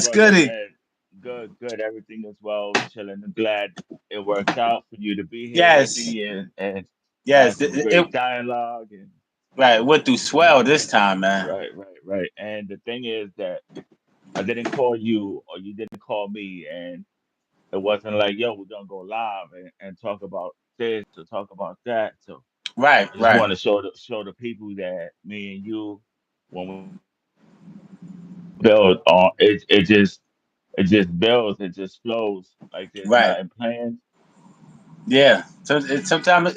brother, Goody. man. Good, good. Everything is well, chilling. I'm glad it worked out for you to be here with Yes, me and yes. have some great dialogue and Right. Went through swell and this time, man. right, right, right. And the thing is that I didn't call you or you didn't call me, and it wasn't like, yo, we're gonna go live and talk about this or talk about that. So Right, I just right. want to show the people that me and you, when we build on it, it just builds, it just flows like there's Right. nothing planned. Yeah. So sometimes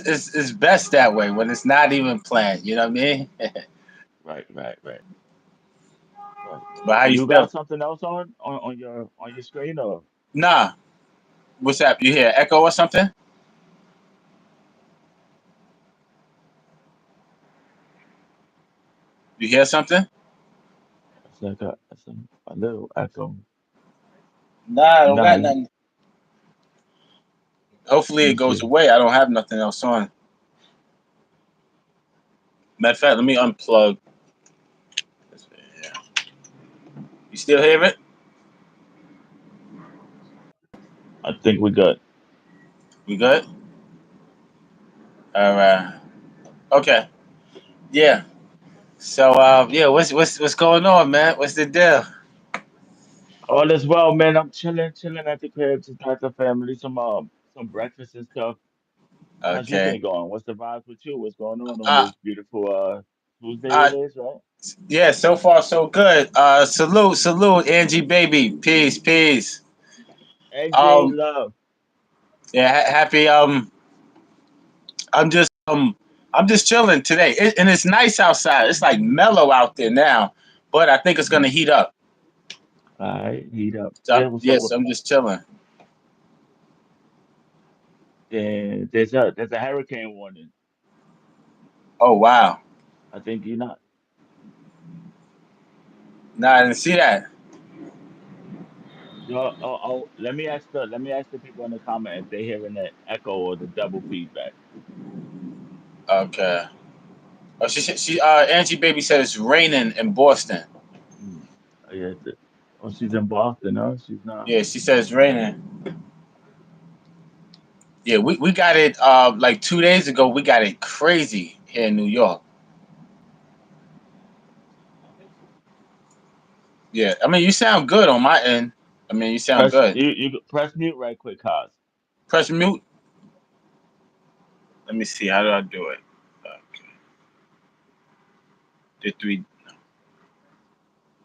it's best that way when it's not even planned. You know what I mean? Right, right, right, right. But how Do you you feel? got something else on your screen or Nah. What's up? You hear echo or something? You hear something? it's like a little echo? Nah, I don't Nah, got nothing. Hopefully let it me goes see. away. I don't have nothing else on. Matter of fact, let me unplug. Yeah. You still hear it? I think we good. We good? All right. Okay. Yeah. So yeah, what's going on, man? What's the deal? All is well, man. I'm chilling at the crib, just got the family, some breakfast and stuff. How's your Okay. day going? What's the vibes with you? What's going on Uh this beautiful Tuesday uh it is, right? yeah, so far so good. Salute, Angie baby. Peace, peace. AJ Um Love. yeah, happy I'm just I'm just chilling today. And it's nice outside. It's like mellow out there now, but I think it's going to Mm. heat up. All right, heat up. So Yeah, what's up yes, with I'm just chilling. there's a hurricane warning. Oh wow. I think you're not. No, I didn't see that. Let me ask the people in the comment if they hearing the echo or the double feedback. Okay. Oh, she Angie baby said it's raining in Boston. Mm. Oh, yeah, oh, she's in Boston, huh? She's not. Yeah, she says it's raining. Yeah, we got it like 2 days ago. We got it crazy here in New York. Yeah, I mean you sound good on my end. I mean you sound good. Press mute right quick, cause Press mute. Let me see. How do I do it? Okay. The three.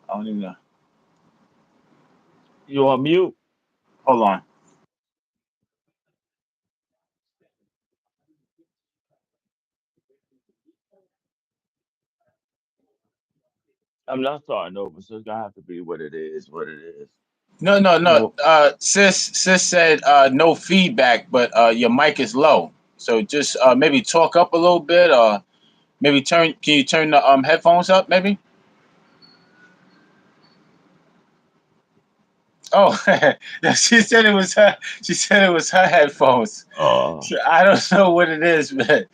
I don't even know. you on mute. Hold on. I'm not starting over, so it's gonna have to be what it is. What it is. No, no, You no. know, Sis said no feedback, but your mic is low. So just maybe talk up a little bit, or maybe turn. Can you turn the headphones up? Maybe. Oh, she said it was her. She said it was her headphones. uh, So I don't know what it is, but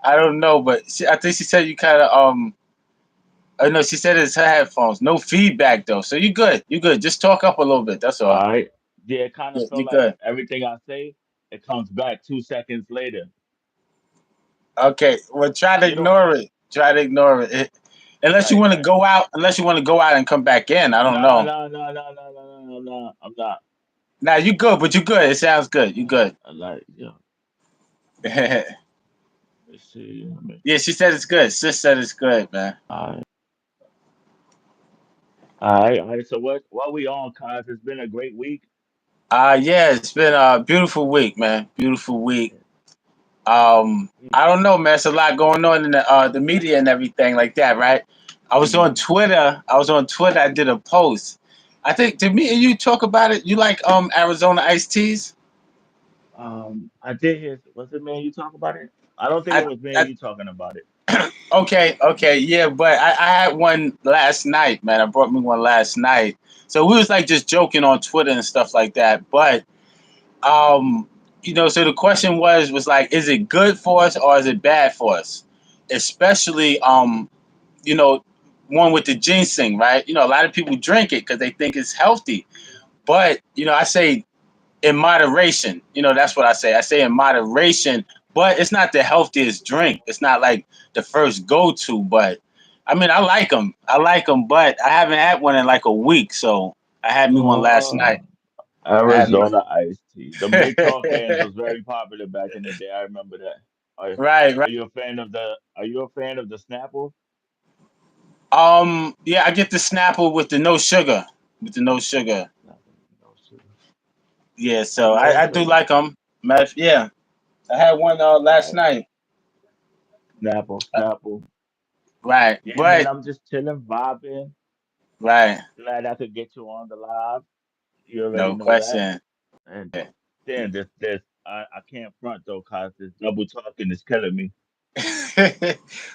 I don't know. But I think she said you kind of no, she said it's her headphones. No feedback though. So you good. You good. Just talk up a little bit. That's all. all right. Yeah, it kind of Yeah, feel you like good. everything I say, it comes back 2 seconds later. Okay. Well, try to You don't. ignore it. Try to ignore it. Unless you Right, want to right. go out. Unless you want to go out and come back in. I don't No, know. no, no, no, no, no, no, no, no. I'm not. Now you good, but you good. It sounds good. You good. I like, yeah. Yeah, Let's see. I mean, she said it's good. Sis said it's good, man. all right, all right, all right. So what we on, cause it's been a great week. Yeah, it's been a beautiful week, man. Beautiful week. Mm, I don't know, man. It's a lot going on in the media and everything like that, right? I was on mm. Twitter. I was on Twitter. I did a post. I think did me and you talk about it? You like Arizona iced teas? I did hear. Was it man you talk about it? I don't think it I, was man I you talking about it. okay, okay, yeah, but I had one last night, man. I brought me one last night. So we was like just joking on Twitter and stuff like that. But um, so the question was like, is it good for us or is it bad for us? Especially you know, one with the ginseng, right? You know, a lot of people drink it because they think it's healthy, but you know, I say in moderation. You know, that's what I say. I say in moderation, but it's not the healthiest drink. It's not like the first go to, but I mean, I like them. I like them, but I haven't had one in like a week, so I had me one last night. Oh, I had me. Arizona iced tea. The Big Talk cans was very popular back in the day. I remember that. Right, Are right. you a fan of the Are you a fan of the Snapple? Yeah, I get the Snapple with the no sugar, with the no sugar. Snapple, no sugar. Yeah, so Yeah, I it's do a like them. Yeah, I had one last right. night. Snapple, Uh, Snapple. Right, Yeah, man, but I'm just chilling, vibing. right, Glad I could get you on the live. You already no know that. question. And then I can't front though, cause this double talking is killing me.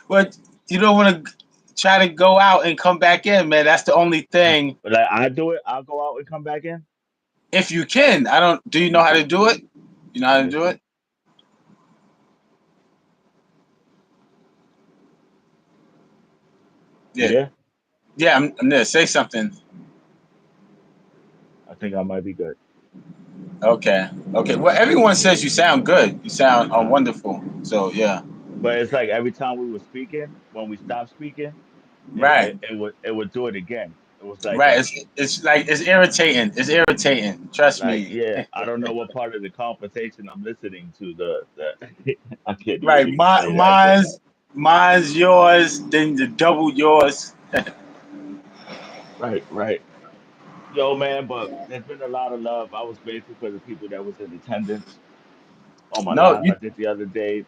But you don't want to try to go out and come back in, man. That's the only thing. But like I do it, I'll go out and come back in. If you can, I don't. Do you Let me know how to see. do it? You know how Let to me do see. it? You Yeah, there? yeah. I'm there. Say something. I think I might be good. Okay, okay. Well, everyone says you sound good. You sound wonderful. So yeah, But it's like every time we were speaking, when we stopped speaking, right, it would do it again. It was like right. It's like it's irritating. It's irritating. Trust like me. yeah, I don't know what part of the conversation I'm listening to. The I can't even Right. explain that, but Mine's yours. Then the double yours. right, right. Yo, man, but there's been a lot of love. I was grateful for the people that was in attendance on my No, live I did the other day.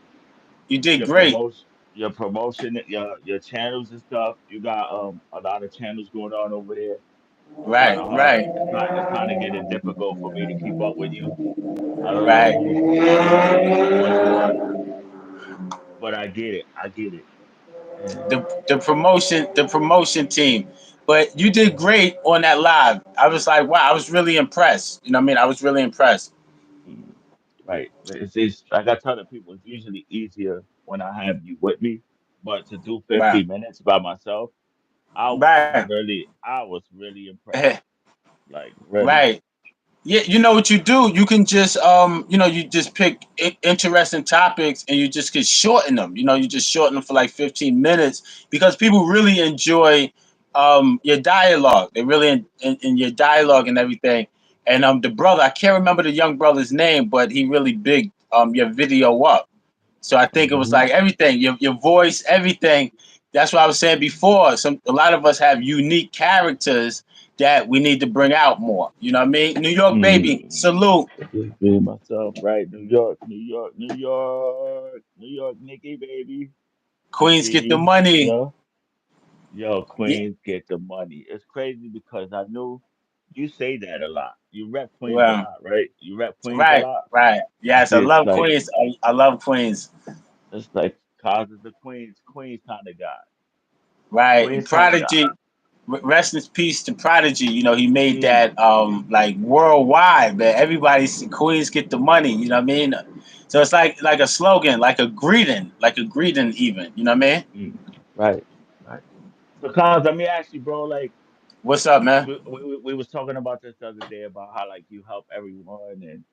you did Your great. promotion, your channels and stuff. You got a lot of channels going on over there. It's kind Right, of hard. right, It's kind of getting difficult for me to keep up with you. I don't know right. who's which one, but I get it. I get it. And The promotion team. But you did great on that live. I was like, wow, I was really impressed. You know what I mean? I was really impressed. mm, right, it's like I tell the people, it's usually easier when I have you with me, but to do Wow. 50 minutes by myself, Right. I was really impressed. Like really. Right. Yeah, you know what you do? You can just you just pick interesting topics and you just could shorten them. You know, you just shorten them for like 15 minutes because people really enjoy your dialogue. They really in your dialogue and everything. And the brother, I can't remember the young brother's name, but he really big your video up. So I think it was Hmm. like everything, your voice, everything. That's what I was saying before. A lot of us have unique characters that we need to bring out more. You know what I mean? New York baby, Mm. salute. Just be myself, right? New York, New York, New York, New York, Nikki, baby. I Queens see get the you. money. Yo, Yeah, Queens get the money. It's crazy because I knew you say that a lot. You rep Queens a well, lot, right? You rep Queens a right, lot. right. Yes, I It's love like Queens. I love Queens. it's like causes the Queens kind of guy. Right. Queens kind of guy. Prodigy. Rest in peace to Prodigy. You know, he made Mm. that like worldwide, man. Everybody's Queens get the money, you know what I mean? So it's like a slogan, like a greeting even, you know what I mean? Mm. Right, right. So, cause let me ask you, bro. Like What's up, man? we was talking about this the other day about how like you help everyone and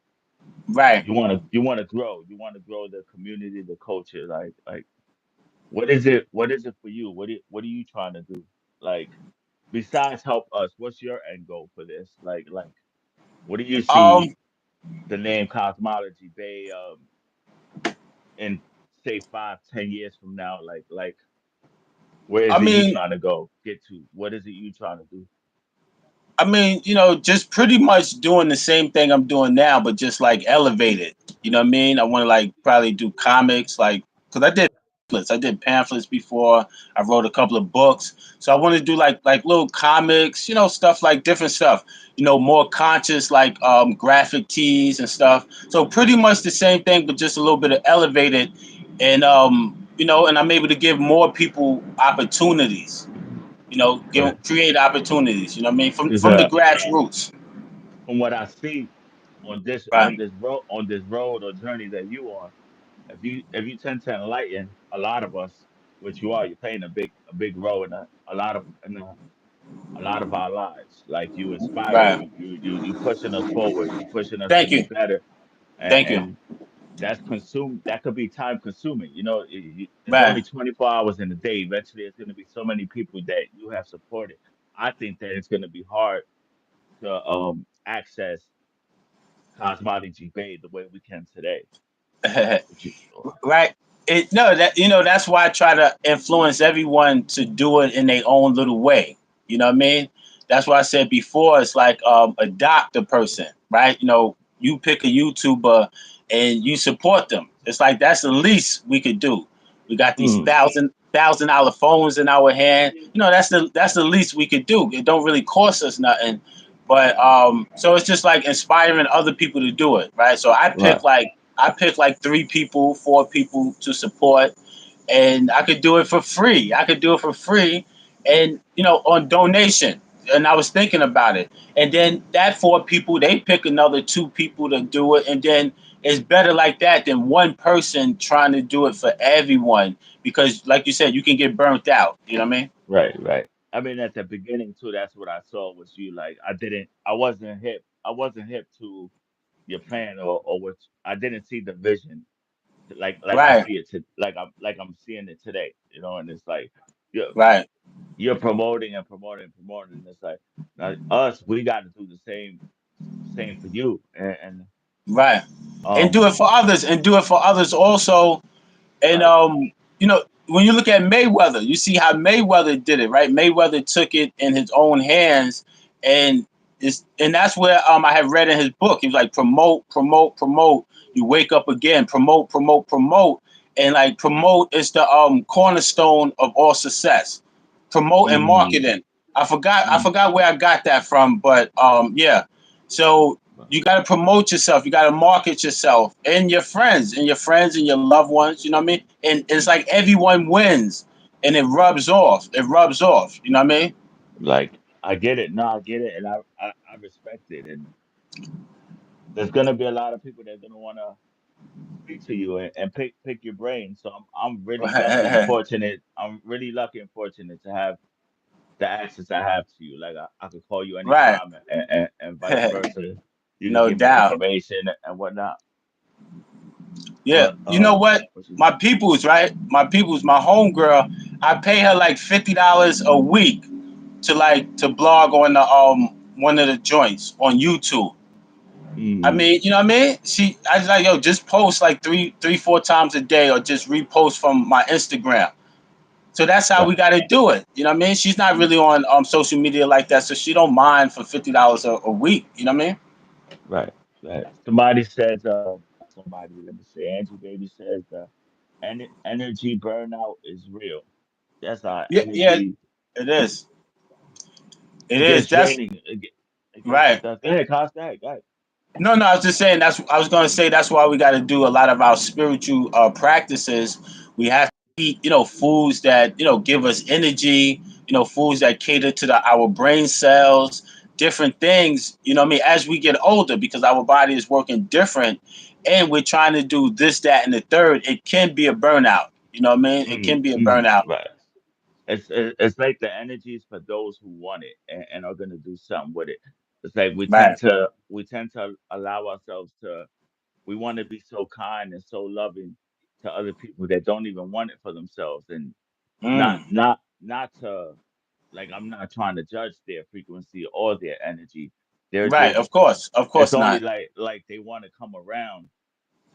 Right. you want to grow. You want to grow the community, the culture. Like what is it for you? What are you trying to do? Like besides help us, what's your end goal for this? Like what do you Um, see the name Cosmology Bay in say 5, 10 years from now? Like where I is it you mean, trying to go get to? What is it you trying to do? just pretty much doing the same thing I'm doing now, but just like elevated. You know what I mean? I want to like probably do comics, like because I did pamphlets. I did pamphlets before. I wrote a couple of books, so I want to do like little comics, stuff like different stuff. More conscious, like graphic tees and stuff. So pretty much the same thing, but just a little bit of elevated, and and I'm able to give more people opportunities, Right. create opportunities. You know what I mean? Because From the grassroots. from what I see Right. on this road or journey that you on, if you tend to enlighten a lot of us, which you are. You're playing a big role in a lot of our lives. Like you inspire, Right. you pushing us forward. You pushing us to Thank be you. better, Thank you. and that's consume. That could be time consuming. You know, there's Right. only 24 hours in a day. Eventually, there's going to be so many people that you have supported. I think that it's going to be hard to access Cosmology Bay the way we can today. But you, Right. No, that that's why I try to influence everyone to do it in their own little way. You know what I mean? That's why I said before. It's like adopt a person, right? You pick a YouTuber and you support them. It's like that's the least we could do. We got these mm, $1,000 phones in our hand. That's the least we could do. It don't really cost us nothing. But so it's just like inspiring other people to do it, right? So right, I pick like 3 people, 4 people to support, and I could do it for free. I could do it for free, and on donation. And I was thinking about it, and then that 4 people they pick another 2 people to do it, and then it's better like that than one person trying to do it for everyone because, like you said, you can get burnt out. You know what I mean? right, right. I mean, at the beginning too, that's what I saw was you. Like, I wasn't hip. I wasn't hip to your plan or what. I didn't see the vision like I Right, see it like I'm seeing it today. You know, and it's like you're right, you're promoting and promoting and promoting. And it's like now us, we got to do the same for you. And right, and um, do it for others, and do it for others also. And right. when you look at Mayweather, you see how Mayweather did it, right? Mayweather took it in his own hands, and that's where I had read in his book. He was like promote, promote, promote. You wake up again, promote, promote, promote, and like promote is the cornerstone of all success. Promote and Mm, marketing. I mm, forgot where I got that from, but yeah. So right. you got to promote yourself. You got to market yourself and your friends and your loved ones. You know what I mean? And it's like everyone wins, and it rubs off. It rubs off. You know what I mean? Like I get it. No, I get it, and I respect it. And there's gonna be a lot of people that are gonna want to speak to you and pick your brain. So I'm really lucky and fortunate. I'm really lucky and fortunate to have the access I have to you. Like I could call you Right. anytime and vice versa. You can No give me doubt. information and whatnot. Yeah. But You know what? what you, My people's right. My people's my homegirl. I pay her like $50 a week to blog on the one of the joints on YouTube. I mm, mean, you know what I mean? I was like, yo, just post like 4 times a day, or just repost from my Instagram. So that's how right, we got to do it. You know what I mean? She's not really on social media like that, so she don't mind for $50 a week. You know what I mean? right, right. Somebody says, somebody, let me say, Angie Baby says, energy burnout is real. That's our Yeah, yeah, energy. it is. It It is. gets That's draining. It right. does. Go ahead, Costa. Go ahead, go ahead. No, no, I was just saying I was going to say that's why we got to do a lot of our spiritual practices. We have to eat, foods that give us energy. Foods that cater to our brain cells, different things. You know what I mean? As we get older, because our body is working different, and we're trying to do this, that, and the third. It can be a burnout. You know what I mean? It can be a burnout. Right. It's like the energies for those who want it and are gonna do something with it. It's like Right. we tend to allow ourselves to we want to be so kind and so loving to other people that don't even want it for themselves and Mm. not to like I'm not trying to judge their frequency or their energy. They're Right. just Of it's course only not. like they want to come around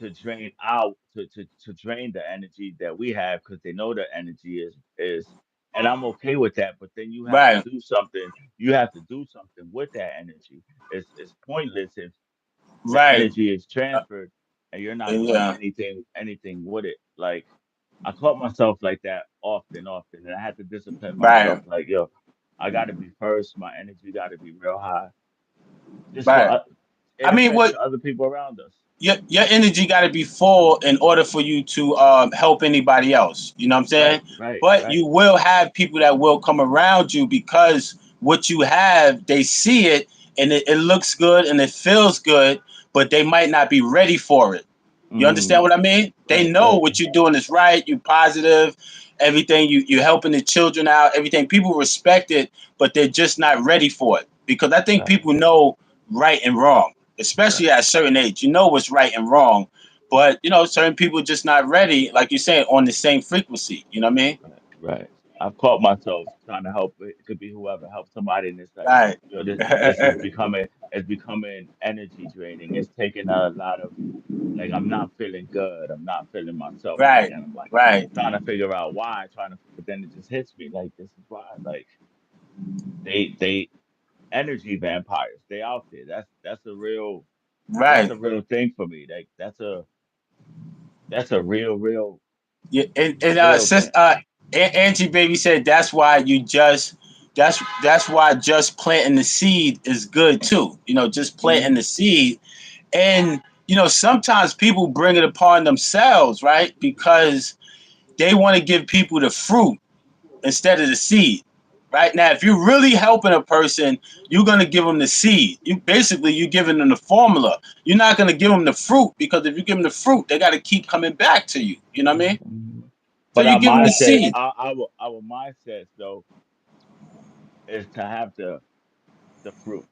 to drain out to drain the energy that we have because they know the energy is and I'm okay with that, but then you have to Right. do something. You have to do something with that energy. It's pointless if the Right. energy is Uh, transferred and you're not doing yeah. anything with it. Like I caught myself like that often, and I had to discipline myself. Right. Like, yo, I got to be first. My energy got to be real high, just so Right. it I mean, affects what the other people around us. your energy got to be full in order for you to help anybody else. You know what I'm Right, saying? right, But right. you will have people that will come around you because what you have, they see it and it looks good and it feels good, but they might not be ready for it. You understand Mm, what I mean? They right, know right. what you're doing is right. You positive. everything. You're helping the children out, everything. People respect it, but they're just not ready for it because I think Right, people know right and wrong, right, especially at a certain age. You know what's right and wrong, but certain people just not ready, like you said, on the same frequency. You know what I mean? right, right. I've caught myself trying to help. It could be whoever help somebody, and it's like, Right. this is becoming it's becoming energy draining. It's taking a lot of like I'm not feeling good. I'm not feeling myself, Right. and I'm like Right. trying to figure out why. But then it just hits me like this is why. Like they energy vampires. They out there. That's Right. a real thing for me. Like that's a Yeah, and real sis, thing. Angie Baby said that's why that's why just planting the seed is good too. Just planting Hmm. the seed, and sometimes people bring it upon themselves, right? Because they want to give people the fruit instead of the seed. Right now, if you're really helping a person, you're gonna give them the seed. You're giving them the formula. You're not gonna give them the fruit because if you give them the fruit, they got to keep coming back to you. You know what I mean? Hmm. So But you our give them the mindset, seed. our mindsets though, is to have the fruit.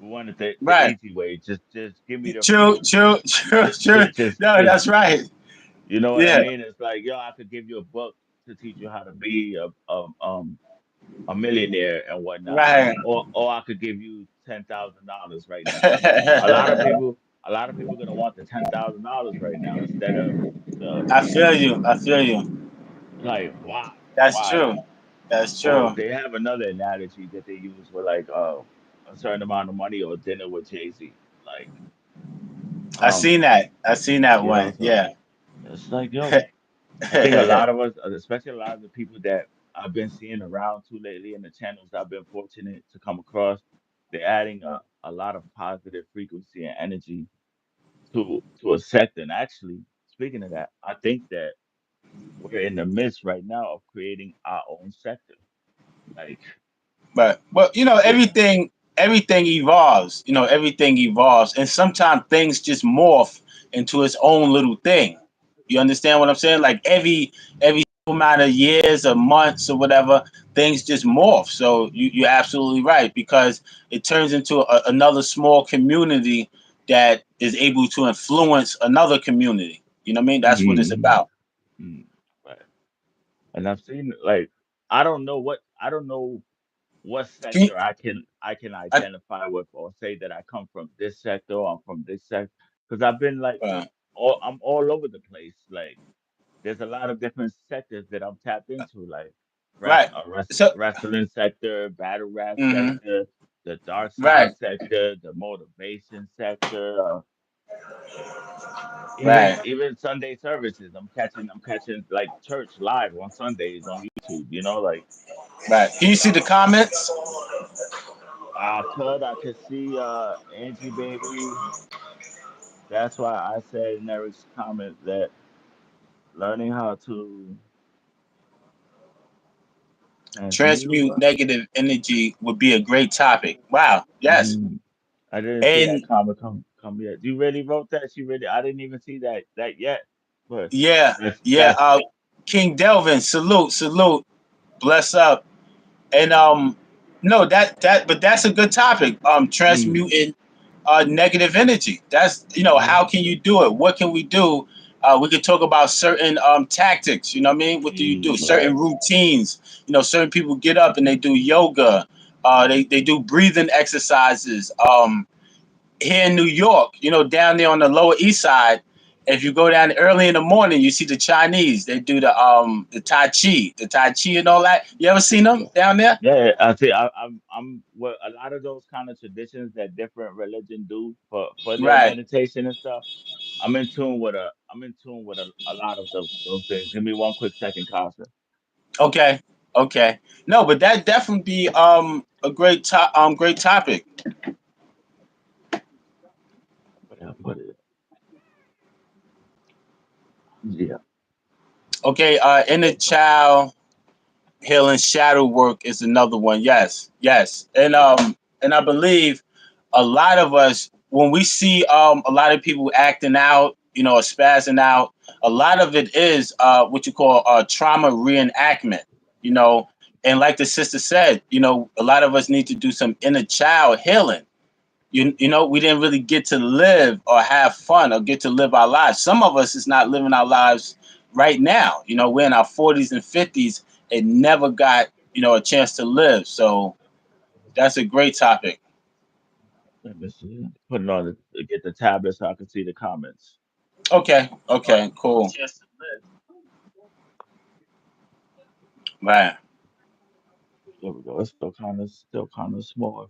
We wanted the Right. easy way. Just give me the True, fruit. true, true, true. No, Just that's right. you know what I Yeah. mean? It's like, yo, I could give you a book to teach you how to be a millionaire and whatnot. Right. Or I could give you $10,000 right now. A lot of people a lot of people are gonna want the $10,000 right now instead of the I feel you. I feel you. like why? That's Why? true. That's Or true. they have another analogy that they use with like a certain amount of money or dinner with Jay-Z. Like I um seen that. I seen that you know one. so Yeah. it's like yo, I think a lot of us, especially a lot of the people that I've been seeing around too lately in the channels I've been fortunate to come across, they're adding a lot of positive frequency and energy to a sector. And actually, speaking of that, I think that we're in the midst right now of creating our own sector. Like, But well, yeah, everything evolves. Everything evolves, and sometimes things just morph into its own little thing. You understand what I'm saying? Like every amount of years or months or whatever, things just morph. So you're absolutely right because it turns into another small community that is able to influence another community. You know what I mean? That's what it's mm, about. mm, right. And I've seen like I don't know what Can you, sector I can I, identify with or say that I come from this sector or I'm from this sector because I've been like uh, I'm all over the place. Like there's a lot of different sectors that I'm tapped into, like right. So, wrestling sector, battle rap mhm, sector, the dark side right, sector, the motivation sector, right. even Sunday services. I'm catching like church live on Sundays on YouTube. You know, like Right. Can you see the comments? I could see Angie baby. That's why I said in Eric's comment that learning how to transmute. Transmute negative energy would be a great topic. Wow. Yes. Mhm. I didn't see that And comment come yet. You really wrote that? She really? I didn't even see that yet. But yeah, yeah. that's King Delvin, salute, salute, bless up. And no, but that's a good topic. mm, Transmuting negative energy. That's mhm, how can you do it? What can we do? We could talk about certain tactics. You know what I mean? What do you do? right. Certain routines. Certain people get up and they do yoga. They do breathing exercises. Here in New York, down there on the Lower East Side, if you go down early in the morning, you see the Chinese. They do the Tai Chi and all that. You ever seen them down there? Yeah, I see. I'm what a lot of those kind of traditions that different religion do for their Right. meditation and stuff. I'm in tune with a lot of those things. Give me one quick second, Casa. Okay. Okay. No, but that definitely be a great topic. What is it? Yeah. Okay. Inner child healing shadow work is another one. Yes. Yes. And I believe a lot of us when we see a lot of people acting out, or spazzing out, a lot of it is what you call trauma reenactment, you know. And like the sister said, you know, a lot of us need to do some inner child healing. You know, we didn't really get to live or have fun or get to live our lives. Some of us is not living our lives right now. You know, we're in our 40s and 50s and never got, you know, a chance to live. So that's a great topic. Let me see. Putting on get the tablet so I can see the comments. Okay, okay, cool. Right, There we go. It's still kind of small.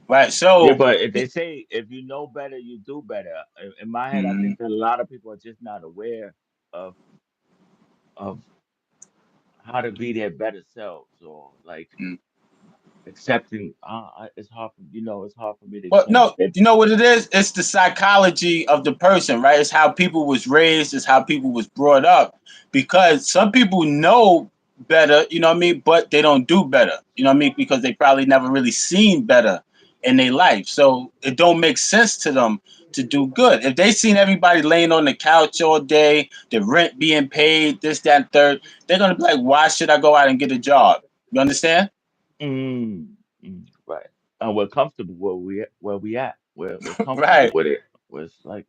right. Yeah, So, but if they say if you know better, you do better. In my head, I mm, think that a lot of people are just not aware of of how to be their better selves, or like mm. accepting. It's hard for it's hard for me to Well, explain. no, you know what it is? It's the psychology of the person, right? It's how people was raised, it's how people was brought up. Because some people know better, you know what I mean, but they don't do better, you know what I mean, because they probably never really seen better in their life. So it don't make sense to them to do good. If they seen everybody laying on the couch all day, the rent being paid, this, that, and third, they're gonna be like, why should I go out and get a job? You understand? Mm, right. And we're comfortable where we at. We're comfortable Right. with it. Where it's like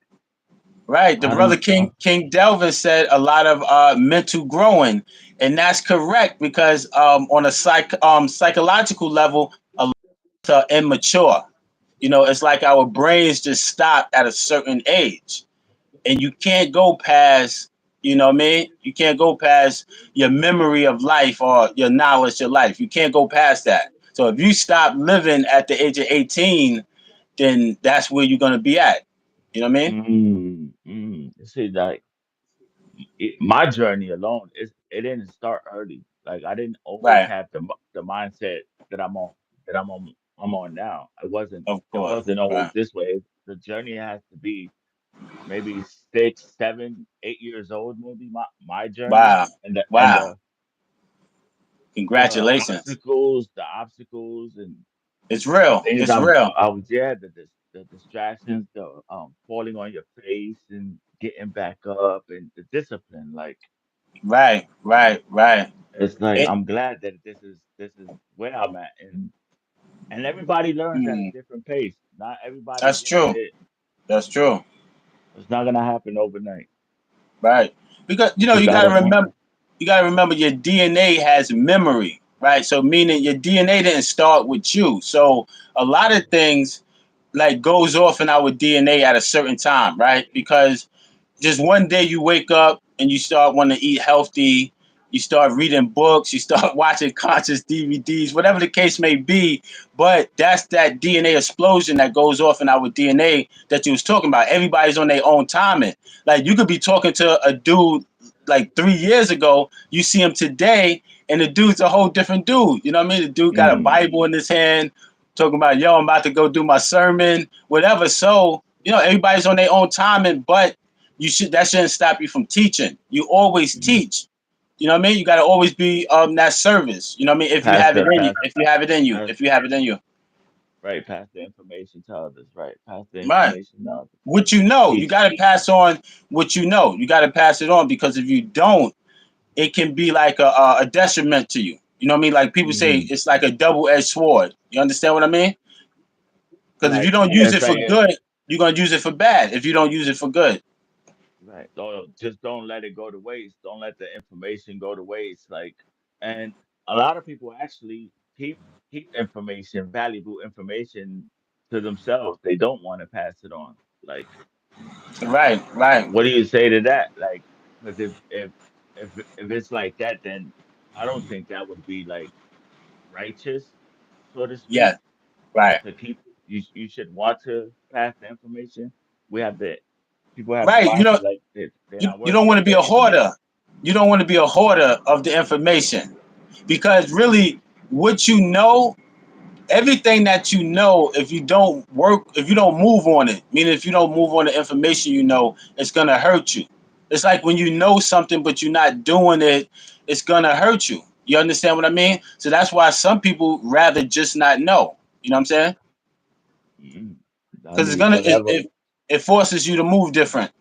Right. The I brother don't. King Delvin said a lot of mental growing, and that's correct because on a psychological level, a lot are immature. You know, it's like our brains just stop at a certain age, and you can't go past. You know what I mean? You can't go past your memory of life or your knowledge of life. You can't go past that. So if you stop living at the age of 18, then that's where you're gonna be at. You know what I mean? See, like my journey alone is it didn't start early. Like I didn't always Right. have the mindset that I'm on now. Of It course. wasn't always Right. this way. The journey has to be maybe 6, 7, 8 years old, maybe my journey Wow. and the Wow. the Congratulations. obstacles and It's the real. things It's real. I was yeah, the distractions, the falling on your face and getting back up and the discipline. Like Right. Right. Right. it's like It, I'm glad that this is where I'm at and everybody learns at a mm, different pace. Not everybody that's gets true. it. That's true. It's not gonna happen overnight. Right. Because But you you gotta gotta remember your DNA has memory, right? So meaning your DNA didn't start with you. So a lot of things like goes off in our DNA at a certain time, right? Because just one day you wake up and you start wanting to eat healthy, you start reading books, you start watching conscious DVDs, whatever the case may be. But that's that DNA explosion that goes off in our DNA that you was talking about. Everybody's on their own timing. Like you could be talking to a dude like 3 years ago, you see him today, and the dude's a whole different dude. You know what I mean? The dude got a mm, Bible in his hand, talking about, yo, I'm about to go do my sermon, whatever. So, you know, everybody's on their own timing, but that shouldn't stop you from teaching. You always mm. teach. You know what I mean? You got to always be that service. You know what I mean? If you Pass have it the in you, if you have it in you, pass if you have it in you, right, pass the information to others, right? Pass the right? information to others. What you know, you Teach. got to pass on what you know. You got to pass it on because if you don't, it can be like a detriment to you. You know what I mean? Like people say, Mm. it's like a double-edged sword. You understand what I mean? Because if you Like don't yeah, use it's it for like good, you're gonna use it for bad. If you don't use it for good, right. Just don't let it go to waste. Don't let the information go to waste. Like, and a lot of people actually keep information, valuable information, to themselves. They don't want to pass it on. Like, right, right, what do you say to that? Like, because if it's like that, then I don't think that would be like righteous, so to speak. yeah, right. To keep you should want to pass the information. We have the people have the Right. You know, mindset like they're not you don't worthy want to of be the a information. hoarder. You don't want to be a hoarder of the information because really, what you know, everything that you know, if you don't work, if you don't move on it, meaning if you don't move on the information you know, it's gonna hurt you. It's like when you know something but you're not doing it, it's gonna hurt you. You understand what I mean? So that's why some people rather just not know. You know what I'm saying? Mm. I Because mean, whatever. it forces you to move different.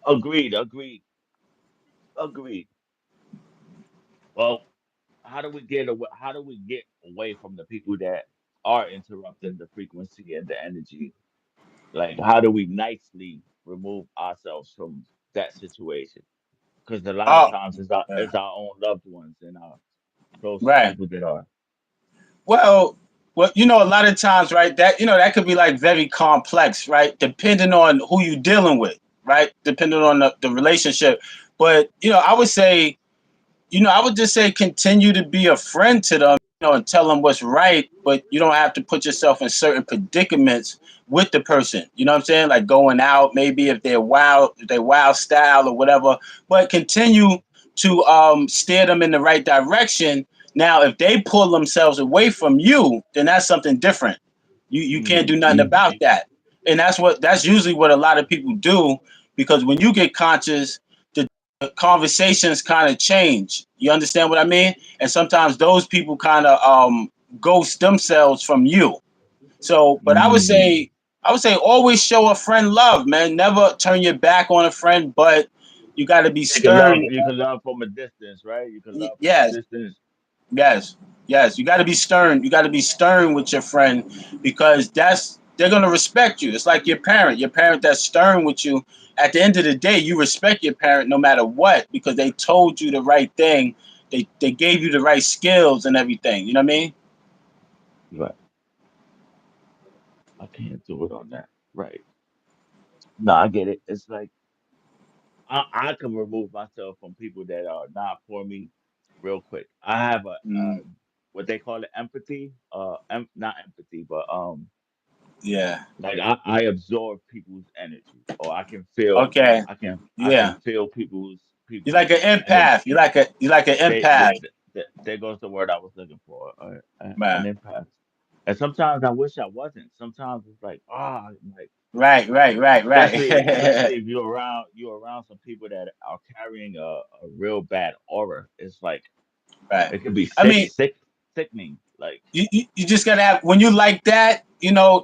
Agreed, agreed, agreed. Well, how do we get away from the people that are interrupting the frequency and the energy? Like, how do we nicely remove ourselves from that situation? Because a lot of Oh, times yeah. it's our own loved ones and our closest Right. people that are. Well, a lot of times, right? That could be like very complex, right? Depending on who you're dealing with, right? Depending on the relationship. But I would say, I would just say continue to be a friend to them, and tell them what's right, but you don't have to put yourself in certain predicaments with the person. You know what I'm saying? Like going out, maybe if they're wild style or whatever, but continue to steer them in the right direction. Now, if they pull themselves away from you, then that's something different. You can't do Mm, nothing about that. And that's usually what a lot of people do, because when you get conscious, conversations kind of change. You understand what I mean? And sometimes those people kind of ghost themselves from you. So, but mm. I would say always show a friend love, man. Never turn your back on a friend, but you got to be stern. You can love from a distance, right? You can love from a Yes, distance. yes, yes. You got to be stern. You got to be stern with your friend, because they're gonna respect you. It's like your parent. Your parent that's stern with you. At the end of the day, you respect your parent no matter what, because they told you the right thing. They gave you the right skills and everything. You know what I mean? Right. I can't do it on that. Right. No, I get it. It's like I can remove myself from people that are not for me real quick. I have Mm, what they call it empathy. Not empathy, but yeah. like I absorb people's energy, or Okay. I can Yeah. feel You're like people's an empath. energy. You like an They empath, there goes the word I was looking for. An man. empath. And sometimes I wish I wasn't. Sometimes it's like like Right. Right. Right. especially Right. if you're around some people that are carrying a real bad aura. It's like Right. it could be I mean, sickening. Like you just gotta have, when you like that,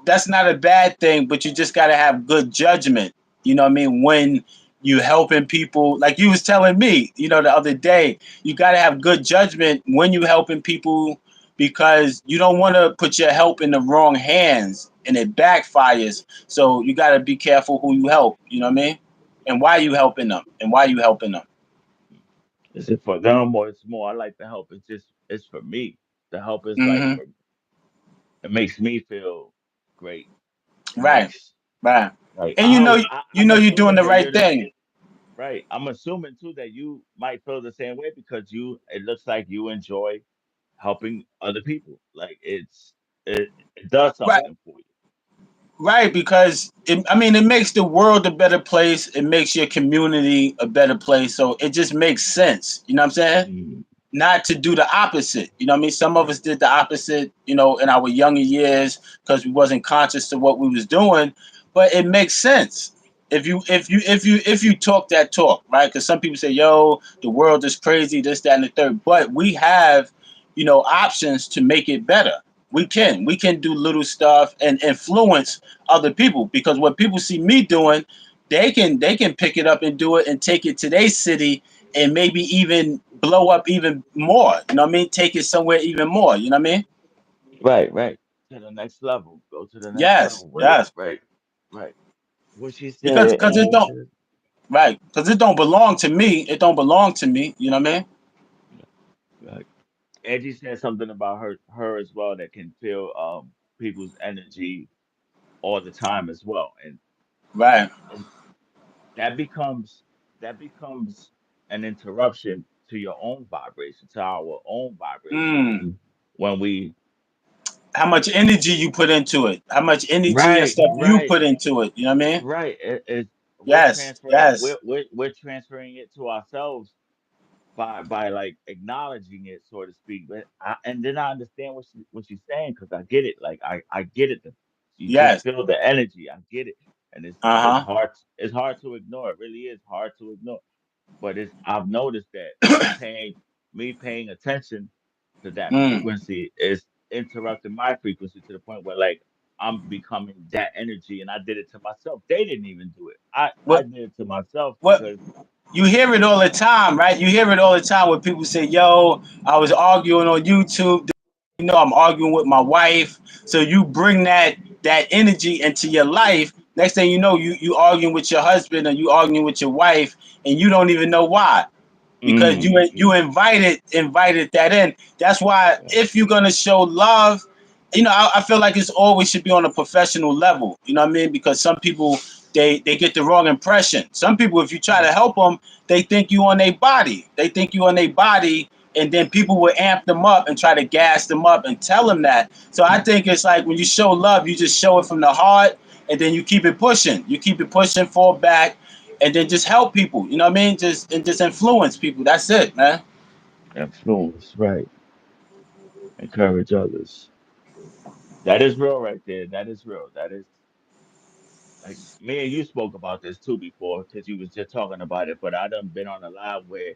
that's not a bad thing, but you just gotta have good judgment. You know what I mean? When you helping people, like you was telling me, the other day, you gotta have good judgment when you helping people, because you don't want to put your help in the wrong hands and it backfires. So you gotta be careful who you help. You know what I mean? And why you helping them? And why you helping them? is it for them or it's more? I like the help. It's for me. The help is like Mm-hmm. for it makes me feel great. It Right. makes Right. like And I'm you're doing assuming the that right you're the thing. right. I'm assuming too that you might feel the same way because you it looks like you enjoy helping other people. Like it does Right. something for you. Right, because it makes the world a better place. It makes your community a better place. So it just makes sense. You know what I'm saying? Mm, Not to do the opposite. You know what I mean? Some of us did the opposite, in our younger years, because we wasn't conscious of what we was doing. But it makes sense if you talk that talk, right? Because some people say, "Yo, the world is crazy," this, that, and the third. But we have, options to make it better. We can do little stuff and influence other people, because what people see me doing, they can pick it up and do it and take it to their city, and maybe even blow up even more. You know what I mean? Take it somewhere even more. You know what I mean? right, right. To the next level. Go to the next Yes, level with it. yes. Right, right. What she Because said, because and it he don't said, right because it don't belong to me. It don't belong to me. You know what I mean? right. Angie said something about her as well that can feel people's energy all the time as well, Right. and that becomes that becomes an interruption to your own vibration, to our own vibration Mm. when we How much energy you put into it? How much energy and right, stuff you right, put into it? You know what I mean? right. Yes. Yes. We're transferring it to ourselves by like acknowledging it, so to speak. And then I understand what she's saying because I get it. Like I get it. You just Yes. feel the energy. I get it, and Uh huh. it's hard to ignore. It really is hard to ignore. But it's I've noticed that me paying attention to that Mm. frequency is interrupting my frequency to the point where like I'm becoming that energy, and I did it to myself. They didn't even do it. I What did it to myself what because you hear it all the time, right? You hear it all the time when people say, "Yo, I was arguing on YouTube. You know, I'm arguing with my wife." So you bring that energy into your life. Next thing you know, you arguing with your husband or you arguing with your wife, and you don't even know why because you mm, invited that in. That's why yeah, if you're gonna show love, I feel like it's always should be on a professional level. You know what I mean? Because some people they get the wrong impression. Some people, if you try to help them, they think you on their body. They think you on their body, and then people will amp them up and try to gas them up and tell them that. So I think it's like when you show love, you just show it from the heart, and then you keep it pushing. You keep it pushing, fall back, and then just help people. You know what I mean? Just influence people. That's it, man. influence, right? Encourage others. That is real, right there. That is real. That is like me and you spoke about this too before because you was just talking about it. But I done been on a live where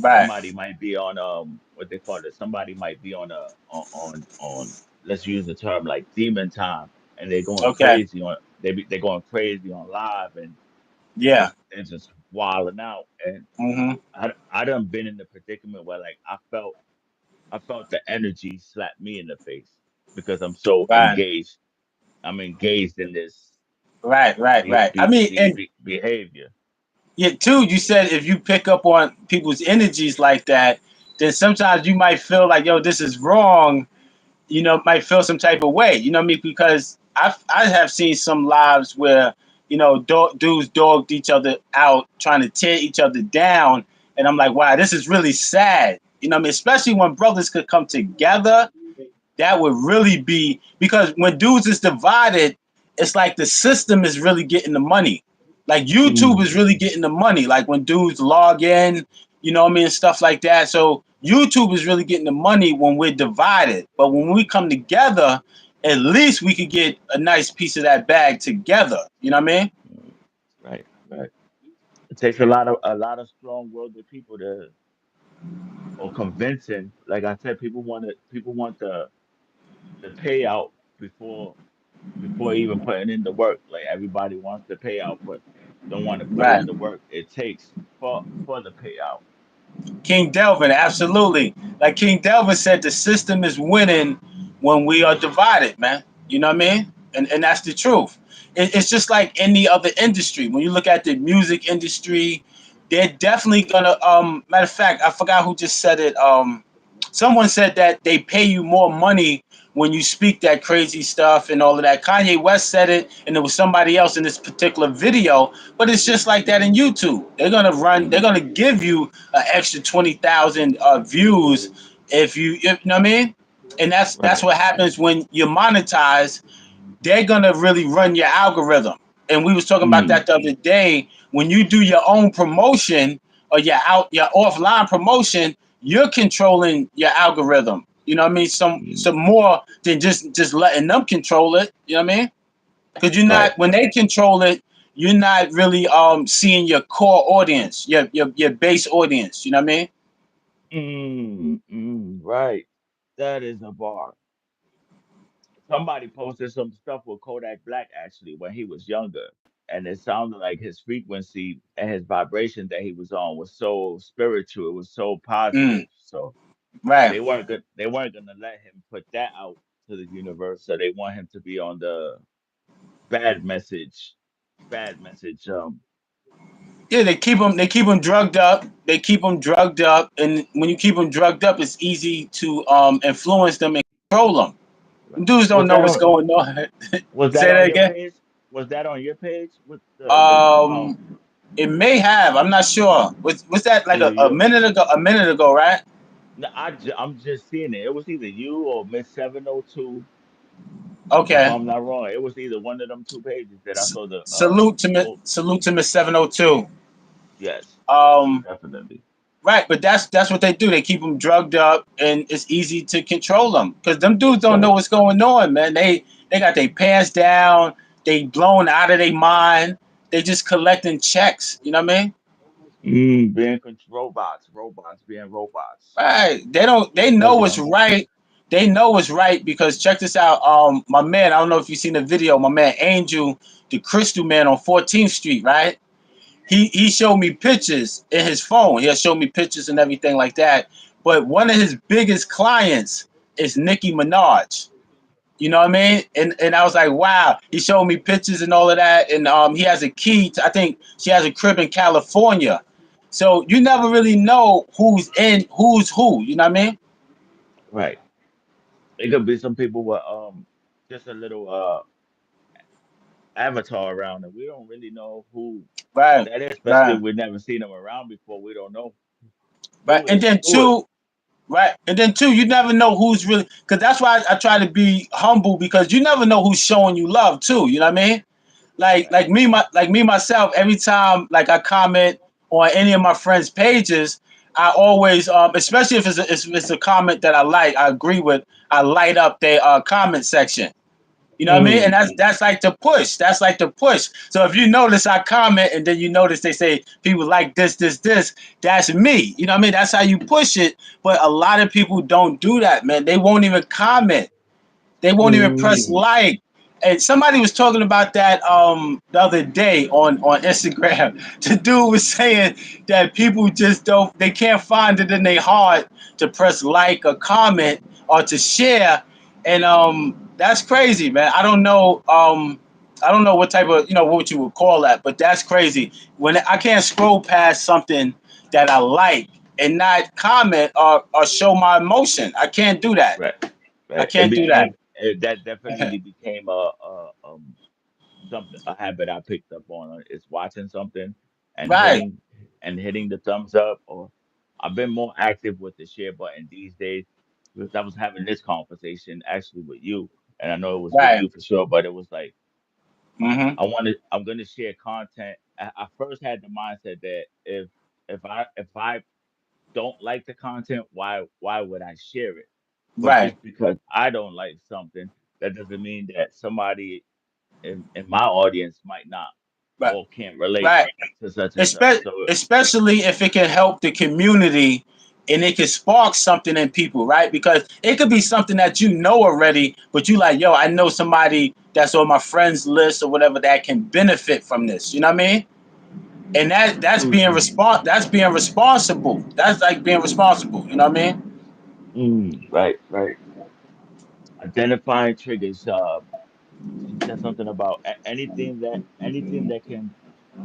Right. somebody might be on what they call it. Somebody might be on let's use the term like demon time, and they're going Okay. crazy on they're going crazy on live, and Yeah. they're just wilding out. And Mm-hmm. I done been in the predicament where like I felt the energy slap me in the face because I'm so Right. engaged. I'm engaged in this Right. Right. Right. I mean, and behavior. yeah, too. You said if you pick up on people's energies like that, then sometimes you might feel like, yo, this is wrong. Might feel some type of way. You know what I mean? Because I have seen some lives where dudes dogged each other out, trying to tear each other down, and I'm like, wow, this is really sad. You know what I mean? Especially when brothers could come together, that would really be because when dudes is divided, it's like the system is really getting the money. Like YouTube is Mm, really getting the money. Like when dudes log in, you know what I mean, stuff like that. So YouTube is really getting the money when we're divided. But when we come together, at least we could get a nice piece of that bag together. You know what I mean? mm, right, right. It takes a lot of strong-willed people to or convincing. Like I said, people want the payout before even putting in the work. Like everybody wants the payout, but don't want to put Right. in the work it takes for the payout. King Delvin, absolutely. Like King Delvin said, the system is winning when we are divided, man. You know what I mean? And that's the truth. It's just like any other industry. When you look at the music industry, they're definitely gonna. Matter of fact, I forgot who just said it. Someone said that they pay you more money when you speak that crazy stuff and all of that. Kanye West said it, and there was somebody else in this particular video. But it's just like that in YouTube. They're gonna run. They're gonna give you an extra 20,000 views if you know what I mean. And that's Right. what happens when you monetize. They're gonna really run your algorithm. And we was talking about Mm, that the other day. When you do your own promotion or your offline promotion, you're controlling your algorithm. You know what I mean? mm, Some more than just letting them control it. You know what I mean? Because you're right. not when they control it, you're not really seeing your core audience, your base audience. You know what I mean? Right. That is a bar. Somebody posted some stuff with Kodak Black actually when he was younger, and it sounded like his frequency and his vibration that he was on was so spiritual. It was so Mm, positive. So right. they weren't gonna let him put that out to the universe. So they want him to be on the bad message, bad message. Yeah, they keep them drugged up. They keep them drugged up, and when you keep them drugged up, it's easy to influence them and control them. Dudes don't Was know that what's on going on. was that Say on that your again. page? Was that on your page with Um, it may have. I'm not sure. Was that like either a you? minute ago? A minute ago, right? No, I'm just seeing it. It was either you or Miss 702, if Okay. I'm not wrong. It was either one of them two pages that I saw the oh Salute to Miss 702. yes, yes, Um, definitely. right, but that's what they do. They keep them drugged up, and it's easy to control them because them dudes don't know Right. what's going on, man. They got their pants down. They blown out of their mind. They just collecting checks. You know what I mean? Being robots, robots being robots. Right. They don't. They know Stuck what's on. right, they know it's right because check this out. My man, I don't know if you've seen the video. My man Angel, the Crystal Man on 14th Street, right? He showed me pictures in his phone. He'll show me pictures and everything like that. But one of his biggest clients is Nicki Minaj. You know what I mean? And I was like, wow. He showed me pictures and all of that. And he has a key to, I think she has a crib in California. So you never really know who's in who's who. You know what I mean? Right. It could be some people with just a little avatar around and we don't really know who Right. that is, especially if Right. we've never seen them around before. We don't know Right. And then who it. two, right. And then two, you never know who's really because that's why I try to be humble because you never know who's showing you love too. You know what I mean? Right. Like me myself, every time like I comment on any of my friends' pages, I always especially if it's a comment that I like, I agree with, I light up their comment section. You know what I mean? And Mm, that's like the push. That's like the push. So if you notice I comment and then you notice they say people like this, that's me. You know what I mean? That's how you push it. But a lot of people don't do that, man. They won't even comment. They won't even press mm, like. And somebody was talking about that the other day on Instagram. The dude was saying that people just don't they can't find it in their heart to press like or comment or to share. And that's crazy, man. I don't know what type of what you would call that, but that's crazy. When I can't scroll past something that I like and not comment or show my emotion. I can't do that. right. I Right. It can't do that. became that definitely became a something a habit I picked up on is watching something and Right. hitting the thumbs up or I've been more active with the share button these days because I was having this conversation actually with you and I know it was with Right. you for sure, but it was like Mm-hmm. I'm gonna share content. I first had the mindset that if I don't like the content, why would I share it? But Right. just because I don't like something, that doesn't mean that somebody in my audience might not Right. or can't relate Right. to such and such. So Especially if it can help the community and it can spark something in people, right? Because it could be something that you know already, but you like, yo, I know somebody that's on my friends list or whatever that can benefit from this. You know what I mean? And mm, that's being responsible. That's like being responsible. You know what I mean? right, right. Identifying triggers. She said something about anything that can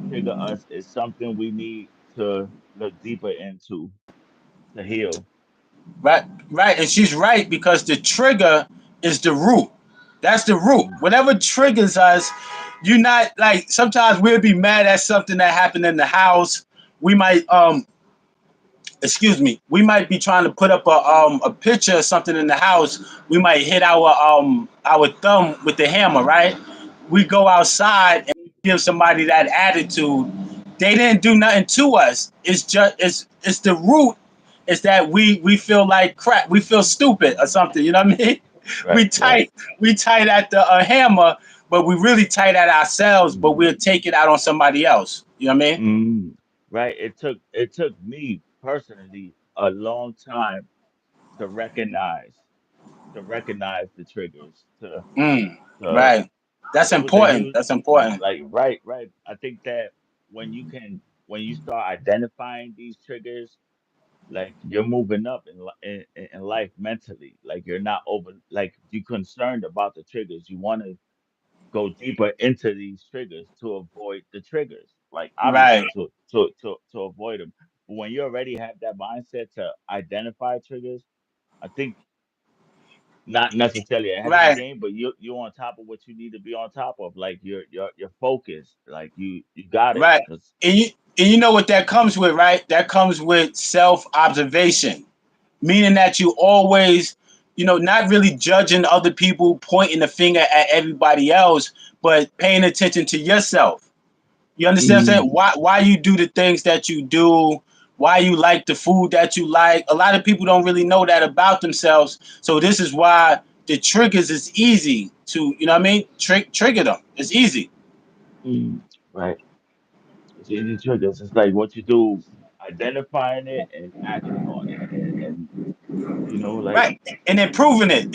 trigger us is something we need to look deeper into to heal. Right, right. And she's right because the trigger is the root. That's the root. Mm, Whatever triggers us, you not like sometimes we'll be mad at something that happened in the house. We might excuse me, we might be trying to put up a picture of something in the house. We might hit our thumb with the hammer, right? We go outside and give somebody that attitude. They didn't do nothing to us. It's just it's the root is that we feel like crap. We feel stupid or something. You know what I mean? right, We right. tight we tight at the hammer, but we really tight at ourselves. But Mm, we'll take it out on somebody else. You know what I mean? right. It took me personally a long time to recognize the triggers Mm, to right. That's it was a important. huge That's important. like right. I think that when you start identifying these triggers, like you're moving up in life mentally. Like you're not over like you're concerned about the triggers. You want to go deeper into these triggers to avoid the triggers. Like Right. obviously to avoid them. But when you already have that mindset to identify triggers, I think not necessarily ahead of the Right. game, but you're on top of what you need to be on top of. Like you're focused. Like you got it. Right. Cause And you know what that comes with, right? That comes with self observation, meaning that you always, not really judging other people, pointing the finger at everybody else, but paying attention to yourself. You understand what I'm saying? mm, Why you do the things that you do, why you like the food that you like. A lot of people don't really know that about themselves. So this is why the triggers is easy to, you know what I mean? Trigger them. It's easy. mm, right. It's easy triggers. It's like what you do, identifying it and acting on it, and You know, like Right. And improving it.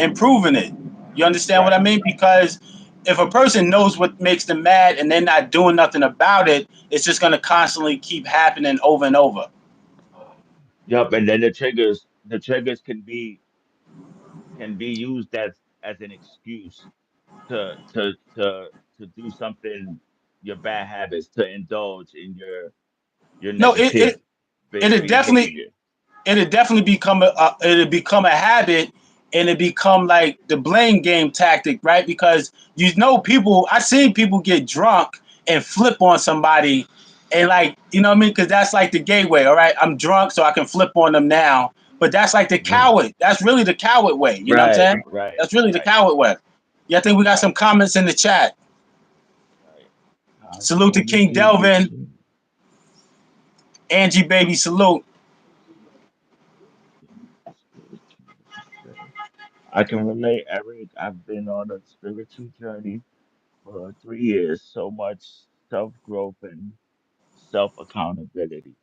You understand what right. I mean? Because if a person knows what makes them mad and they're not doing nothing about it, it's just going to constantly keep happening over and over. Yup, and then the triggers can be used as an excuse to do something, your bad habits, to indulge in your No, negative it'll definitely behavior. it'll definitely become it'll become a habit, and it become like the blame game tactic, right? Because people, I seen people get drunk and flip on somebody, and like, you know what I mean? Because that's like the gateway. All right, I'm drunk, so I can flip on them now. But that's like the Right, coward. That's really the coward way. You know what I'm right, saying? right, That's really the right, coward way. Yeah, I think we got some right, comments in the chat. right. God's Salute to holy King people. Delvin, Angie baby, salute. I can relate, Eric. I've been on a spiritual journey for 3 years. So much self growth and self accountability.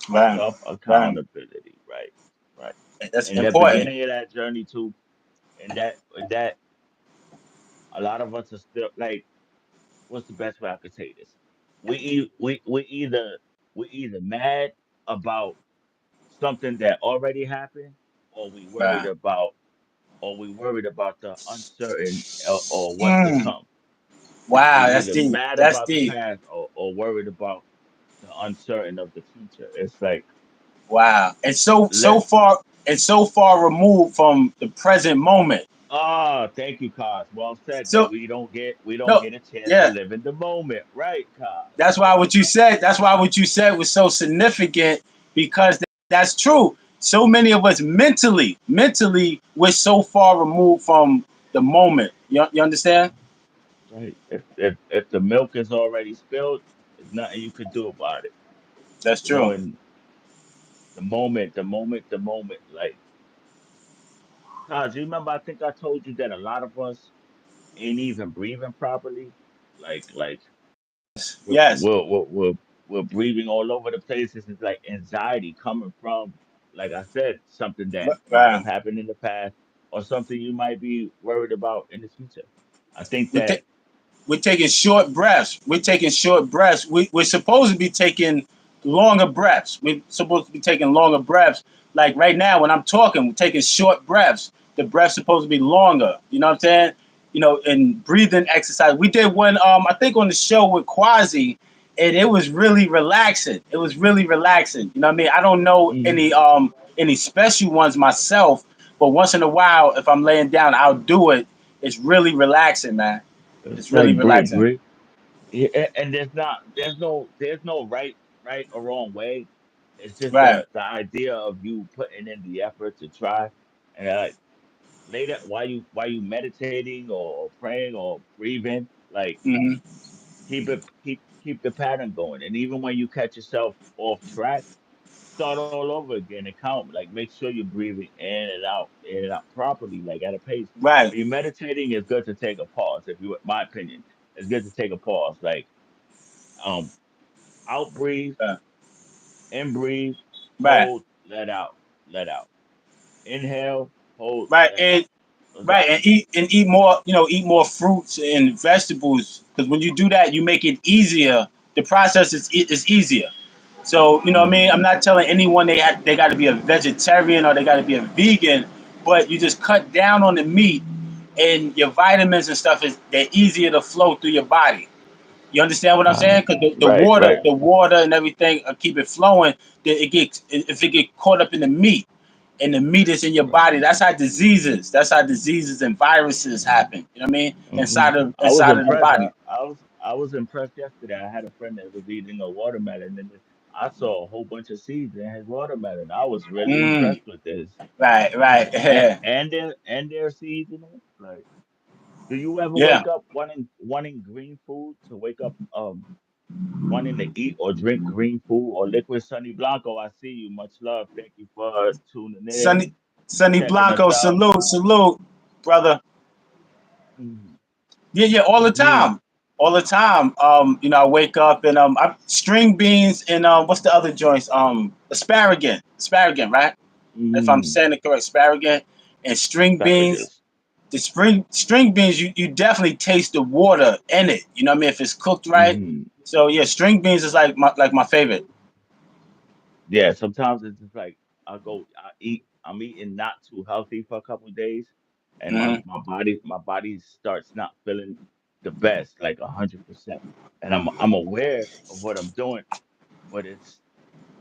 Right, Self right. accountability. Right, right. That's In the important. beginning of that journey too, and that a lot of us are still like, what's the best way I could say this? We either mad about something that already happened, or we worried Right. about the uncertain, or what's to Mm. come. We Wow, that's either deep. mad That's about the deep. past, or worried about the uncertain of the future. It's like, Wow. And so let far removed from the present moment. thank you, Cos. Well said, that So we don't no, get a chance to yeah. live in the moment, right, Cos? That's why what you said was so significant, because that's true. So many of us mentally we're so far removed from the moment. You understand? Right. If the milk is already spilled, there's nothing you could do about it. That's You know, true. and the moment. Like, Taj, you remember? I think I told you that a lot of us ain't even breathing properly. Like we're Yes. we're we're, we're, we're breathing all over the place. This is like anxiety coming from, like I said, something that might have Right. happened in the past, or something you might be worried about in the future. I think We that. th- we're taking short breaths. We're taking short breaths. We're supposed to be taking longer breaths. We're supposed to be taking longer breaths. Like right now, when I'm talking, we're taking short breaths. The breath's supposed to be longer. You know what I'm saying? You know, and breathing exercise. We did one, I think, on the show with Quasi, and it was really relaxing. It was really relaxing. You know what I mean? I don't know Mhm. any special ones myself, but once in a while, if I'm laying down, I'll do it. It's really relaxing, man. It's It's really like relaxing. yeah, and there's no right or wrong way. It's just Right. the idea of you putting in the effort to try, and later, while you meditating, or praying, or breathing, like, Hmm. keep the pattern going. And even when you catch yourself off track, start all over again and count. Like, make sure you're breathing in and out properly, like at a pace. Right. When you're meditating, it's good to take a pause. If you, my opinion, it's good to take a pause. Like, um, out breathe, Uh, in breathe, right. hold, let out. Inhale, hold, Right. let And out. So right. that, And eat more. Eat more fruits and vegetables, because when you do that, you make it easier. The process is easier. So you know what I mean. mhm, I'm not telling anyone they got to be a vegetarian or they got to be a vegan, but you just cut down on the meat, and your vitamins and stuff they're easier to flow through your body. You understand what I'm saying? Because the right, water, right. and everything keep it flowing. It get if it get caught up in the meat, and the meat is in your Right. body. That's how diseases and viruses happen. You know what I mean? Hmm. I was Inside of the impressed. body. I was impressed yesterday. I had a friend that was eating a watermelon, and I saw a whole bunch of seeds in his watermelon. I was really Mm, impressed with this. right, right. And their seeds in it. Like, do you ever Yeah. wake up wanting green food, to wake up wanting to eat or drink green food or liquid? Sunny Blanco, I see you. Much love. Thank you for tuning in, Sunny Sunny checking us Blanco, out. salute, brother. Mhm. Yeah, yeah, all the Me. time. All the time. I wake up and I string beans and what's the other joints? Asparagus. Asparagus, right? if I'm Mm. saying it correct, asparagus and string beans. Asparagus. The string beans, you definitely taste the water in it. You know what I mean? If it's cooked right. Mm. So yeah, string beans is like my favorite. Yeah, sometimes it's just like I'm eating not too healthy for a couple of days, and Hmm. my body starts not feeling the best, like 100%. And I'm aware of what I'm doing, but it's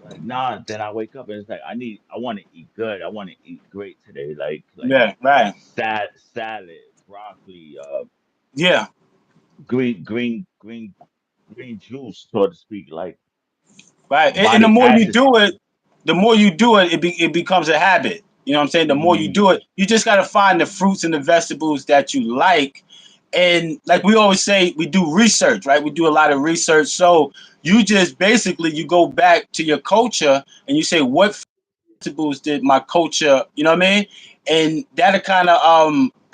like nah. Then I wake up and it's like I want to eat good. I want to eat great today, like Yeah, right. salad, broccoli, Yeah, green green green green juice, so to speak, like right. my And the body more you passes. do it, it becomes a habit. You know what I'm saying? The more you do Mm, it, you just got to find the fruits and the vegetables that you like. And like we always say, we do research, right? We do a lot of research. So you just basically you go back to your culture and you say, what vegetables did my culture, you know what I mean? And that'll kind of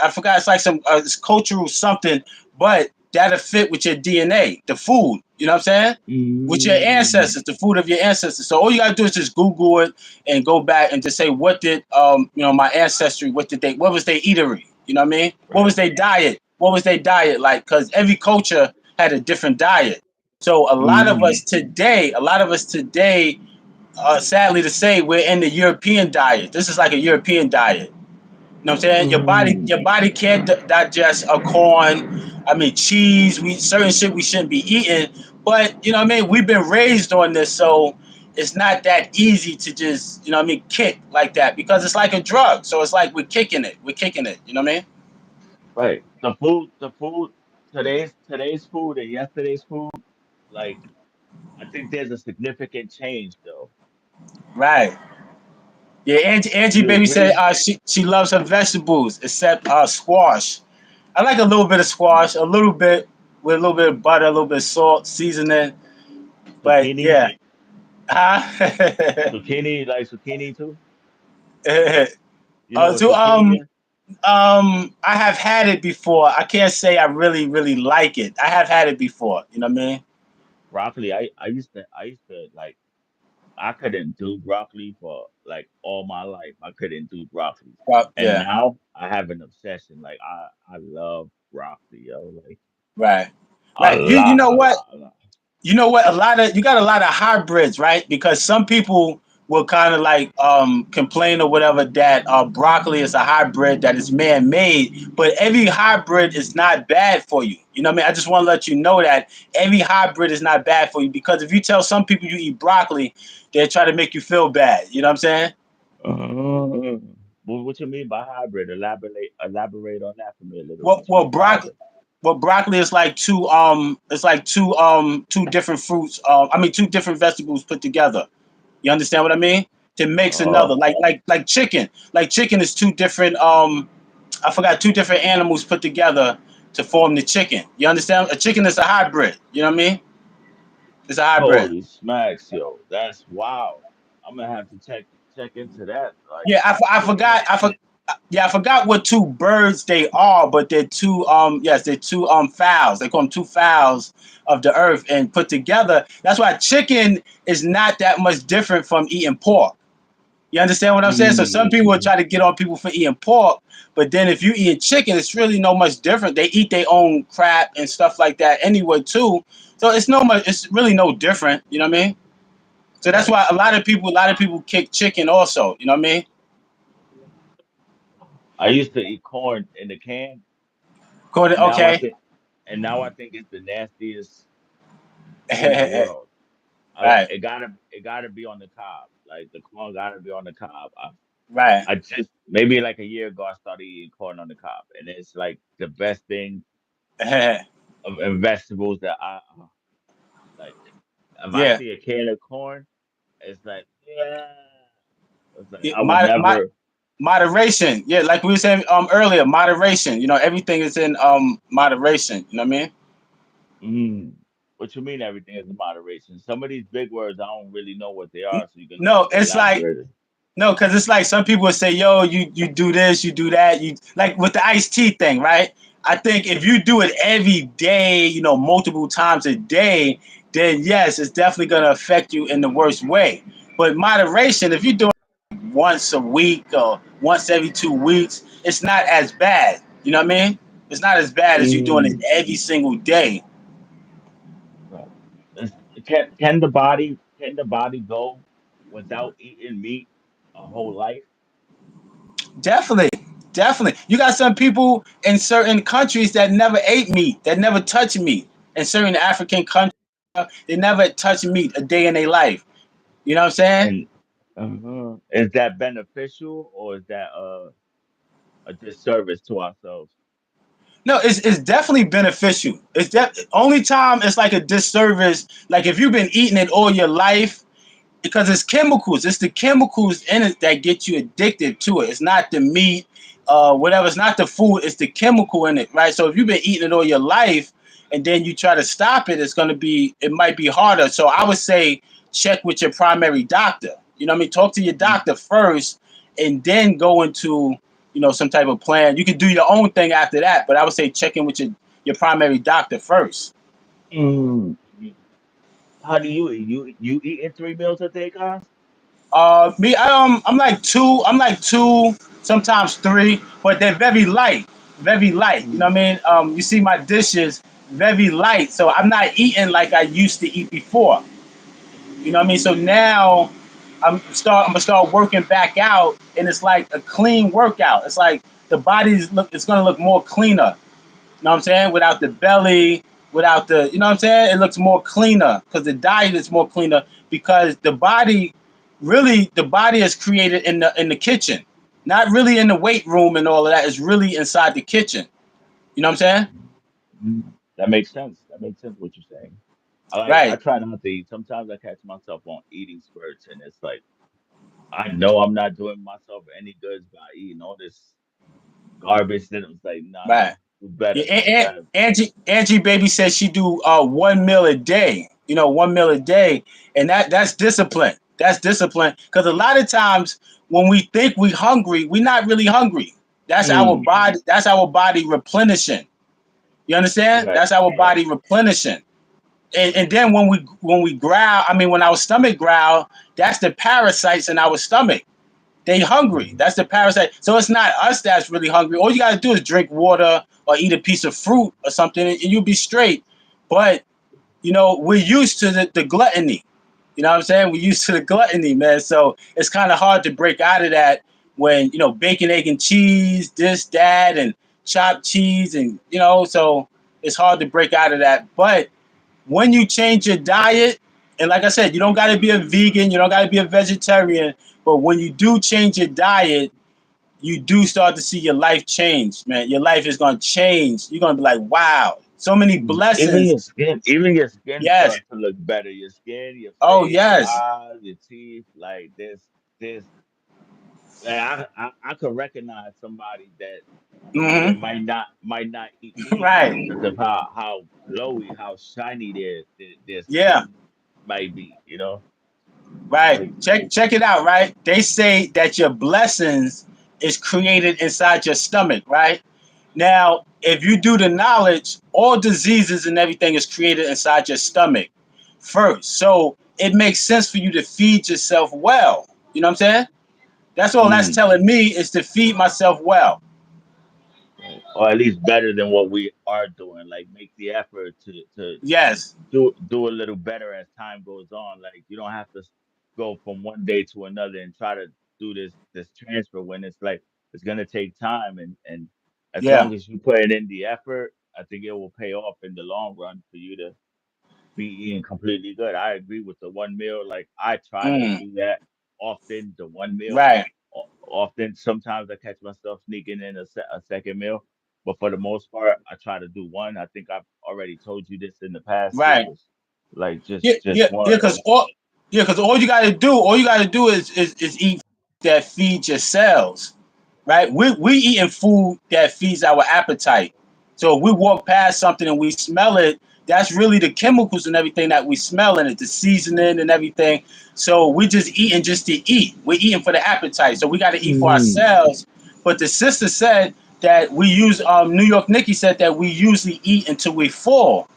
I forgot, it's like some it's cultural something, but that'll fit with your DNA, the food, you know what I'm saying? With your mm, ancestors, the food of your ancestors. So all you gotta do is just Google it and go back and just say what did my ancestry, what was their eatery, you know what I mean? What was right. their diet? What was their diet like? Because every culture had a different diet. So Mm, a lot of us today, sadly to say, we're in the European diet. This is like a European diet. You know what I'm saying? mm, Your body can't digest a corn. I mean, cheese. We certain shit we shouldn't be eating. But you know what I mean? We've been raised on this, so it's not that easy to just kick like that because it's like a drug. So it's like we're kicking it. We're kicking it. You know what I mean? right. The food, today's food and yesterday's food, like I think there's a significant change though. Right. Yeah. Angie You baby said agree? she loves her vegetables except squash. I like a little bit of squash, a little bit with a little bit of butter, a little bit of salt, seasoning. But Zucchini, yeah, huh? zucchini too. You know uh, what so zucchini is? I have had it before. I can't say I really, really like it. I have had it before. You know what I mean? Broccoli. I used to like I couldn't do broccoli for like all my life. I couldn't do broccoli. And Yeah, now I have an obsession. Like I love broccoli, yo. Like right, a right. You lot, know a what? lot, a lot. You know what? You got a lot of hybrids, right? Because some people will kind of like complain or whatever that broccoli is a hybrid that is man made, but every hybrid is not bad for you. You know what I mean? I just want to let you know that every hybrid is not bad for you because if you tell some people you eat broccoli, they try to make you feel bad. You know what I'm saying? Uh, what you mean by hybrid? Elaborate on that for me a little. Well, What you well, mean by broccoli. hybrid? Well, broccoli is like two different fruits. I mean, two different vegetables put together. You understand what I mean? To makes another, Oh, like chicken. Like chicken is two different. I forgot, two different animals put together to form the chicken. You understand? A chicken is a hybrid. You know what I mean? It's a hybrid. holy smacks, yo. That's wow. I'm gonna have to check into that. Like Yeah, I chicken. forgot. Yeah, I forgot what two birds they are, but they're two. Yes, they're two fowls. They call them two fowls of the earth, and put together. That's why chicken is not that much different from eating pork. You understand what I'm saying? So some people will Mm, try to get on people for eating pork, but then if you eat chicken, it's really no much different. They eat their own crap and stuff like that anyway too. So it's no much. It's really no different. You know what I mean? So that's right. why a lot of people kick chicken also. You know what I mean? I used to eat corn in the can, and now I Okay. think now I think it's the nastiest food in the world. Right. It gotta be on the cob. Like the corn gotta be on the cob. Right. I just maybe like a year ago I started eating corn on the cob, and it's like the best thing of vegetables that I like. If I Yeah. see a can of corn, it's like yeah, it's like Yeah, I would never. moderation. Yeah, like we were saying earlier, moderation. You know, everything is in moderation. You know what I mean? Mm, what you mean everything is in moderation? Some of these big words I don't really know what they are, so you're gonna have No, to it's like elaborate it. no, because it's like some people say, "Yo, you do this, you do that." You like with the iced tea thing, right? I think if you do it every day, multiple times a day, then yes, it's definitely gonna affect you in the worst way. But moderation, if you do once a week or once every 2 weeks, it's not as bad. You know what I mean? It's not as bad as you doing it Mm. every single day. Right. Is- can the body go without eating meat a whole life? Definitely, definitely. You got some people in certain countries that never ate meat, that never touched meat. In certain African countries, they never touched meat a day in their life. You know what I'm saying? And is that beneficial or is that a disservice to ourselves? No, it's definitely beneficial. Only time it's like a disservice. Like if you've been eating it all your life, because it's chemicals. It's the chemicals in it that get you addicted to it. It's not the meat, whatever. It's not the food. It's the chemical in it, right? So if you've been eating it all your life, and then you try to stop it, it might be harder. So I would say check with your primary doctor. You know what I mean? Talk to your doctor first, and then go into some type of plan. You can do your own thing after that, but I would say check in with your primary doctor first. Mm. How do you eat? You eating 3 meals a day, guys? Me, I'm like two. I'm like two, sometimes three, but they're very light, very light. You know what I mean? You see my dishes, very light, so I'm not eating like I used to eat before. You know what I mean? So now I'm gonna start working back out, and it's like a clean workout. It's like the body's look. It's gonna look more cleaner. You know what I'm saying? Without the belly, without the, you know what I'm saying? It looks more cleaner because the diet is more cleaner because the body is created in the kitchen, not really in the weight room and all of that. It's really inside the kitchen. You know what I'm saying? That makes sense. That makes sense what you're saying. I Right, try not to eat. Sometimes I catch myself on eating spurts, and it's like I know I'm not doing myself any goods by eating all this garbage. Then it's like, nah, right. do Yeah, better, do better. Angie baby says she do 1 meal a day. 1 meal a day, and that's discipline. That's discipline because a lot of times when we think we hungry, we're not really hungry. That's our Mm, body. That's our body replenishing. You understand? right, That's our right. body replenishing. And then when we growl, I mean when our stomach growl, that's the parasites in our stomach. They hungry. Mhm. That's the parasite. So it's not us that's really hungry. All you gotta do is drink water or eat a piece of fruit or something, and you'll be straight. But we're used to the gluttony. You know what I'm saying? We're used to the gluttony, man. So it's kind of hard to break out of that when bacon, egg, and cheese, this, that, and chopped cheese, and so it's hard to break out of that. But when you change your diet, and like I said, you don't got to be a vegan, you don't got to be a vegetarian, but when you do change your diet, you do start to see your life change, man. Your life is going to change. You're going to be like, wow, so many Even blessings. your skin Yes. starts to look better. Your skin, your Oh, face, your yes. eyes, your teeth. Like this. Like I could recognize somebody that might not eat meat Right. because of how glowy, how shiny their Yeah. skin might be. Right. Like Check it out, right? They say that your blessings is created inside your stomach, right? Now, if you do the knowledge, all diseases and everything is created inside your stomach first. So it makes sense for you to feed yourself well. You know what I'm saying? That's all that's mm, telling me is to feed myself well. right. Or at least better than what we are doing. Like make the effort to Yes. do a little better as time goes on. Like you don't have to go from one day to another and try to do this transfer when it's like it's gonna take time and as Yeah. long as you put in the effort, I think it will pay off in the long run for you to be eating completely good. I agree with the 1 meal. Like I try to Mm. do that often, the 1 meal. Right. Often, sometimes I catch myself sneaking in a second meal, but for the most part, I try to do one. I think I've already told you this in the past. It Right. was like Yeah, just yeah, yeah. one. Because all you gotta do is eat that feeds your cells, right? We eating food that feeds our appetite. So if we walk past something and we smell it, that's really the chemicals and everything that we smell in it, the seasoning and everything. So we just eating just to eat. We're eating for the appetite. So we got to eat for Mm, ourselves. But the sister said that we use. New York Nikki said that we usually eat until we full,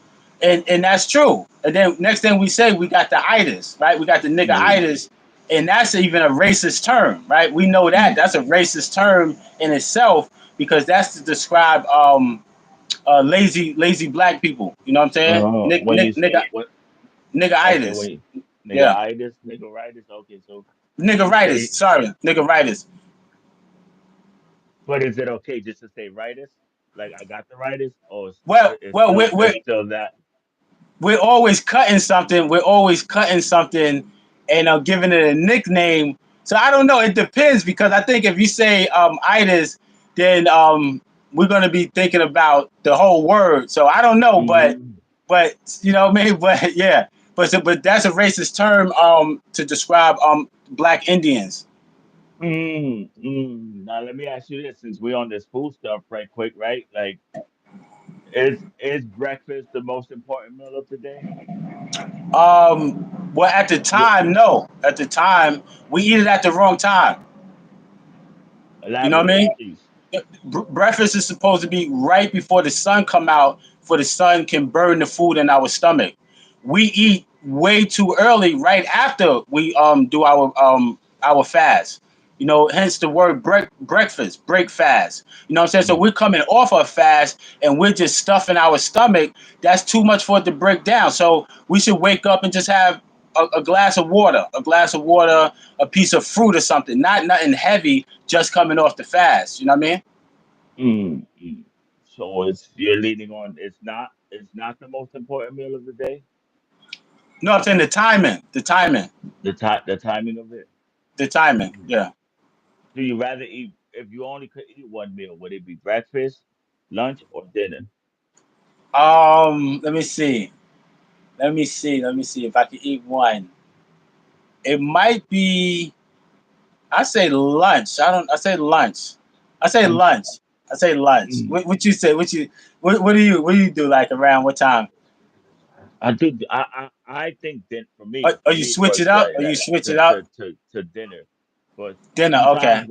and that's true. And then next thing we say, we got the itis, right? We got the nigga mm, itis, and that's even a racist term, right? We know that Mm. that's a racist term in itself because that's to describe lazy black people. You know what I'm saying? When you what? Okay, Niggeritis. when you, Yeah, niggeritis. Okay, so you niggeritis. say, Sorry, niggeritis. but is it okay just to say ritis? Like I got the ritis, or Well, well, it's still that? we're always cutting something. We're always cutting something and giving it a nickname. So I don't know. It depends because I think if you say itis, then we're gonna be thinking about the whole word. So I don't know, Mm. but you know maybe, but yeah, but that's a racist term to describe black Indians. Now let me ask you this, since we're on this food stuff right quick, right? Like, is breakfast the most important meal of the day? Well, at the What, time, no. At the time, we eat it at the wrong time. You know what I elaborate, mean? please. Breakfast is supposed to be right before the sun come out for the sun can burn the food in our stomach. We eat way too early right after we do our fast. You know, hence the word breakfast, break fast. You know what I'm saying? So Mm. we're coming off a fast and we're just stuffing our stomach. That's too much for it to break down. So we should wake up and just have a glass of water, a piece of fruit or something, not nothing heavy, just coming off the fast. You know what I mean? Mm. So it's you're leaning on it's not the most important meal of the day. No, I'm saying The timing of it. the timing. Mm. Yeah. Do you rather eat if you only could eat one meal? Would it be breakfast, lunch, or dinner? Let me see. Let me see if I can eat one. It might be. I say lunch. I don't. I say lunch. I say Lunch. lunch. I say lunch. Mm. What you say? What you? What do you? What do you do? Like around what time? I do. I think then Or for you me switch it up? personally, Or you like switch it up? to dinner. But Dinner. sometimes Okay.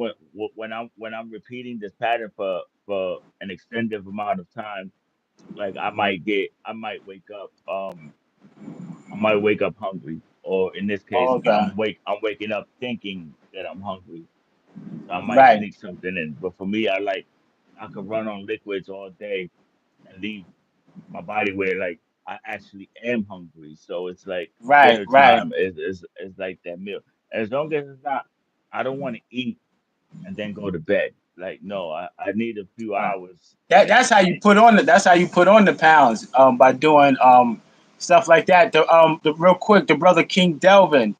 when I'm repeating this pattern for an extended amount of time, like I might wake up hungry, or in this case, Okay. I'm waking up thinking that I'm hungry, so I might Right. sneak something in. But for me, I could run on liquids all day and leave my body where like I actually am hungry. So it's like Right. dinner Right. time is like that meal. As long as it's not, I don't want to eat and then go to bed. Like no, I need a few Right. hours. Like That's how you put on the pounds by doing stuff like that. The real quick, the brother King Delvin,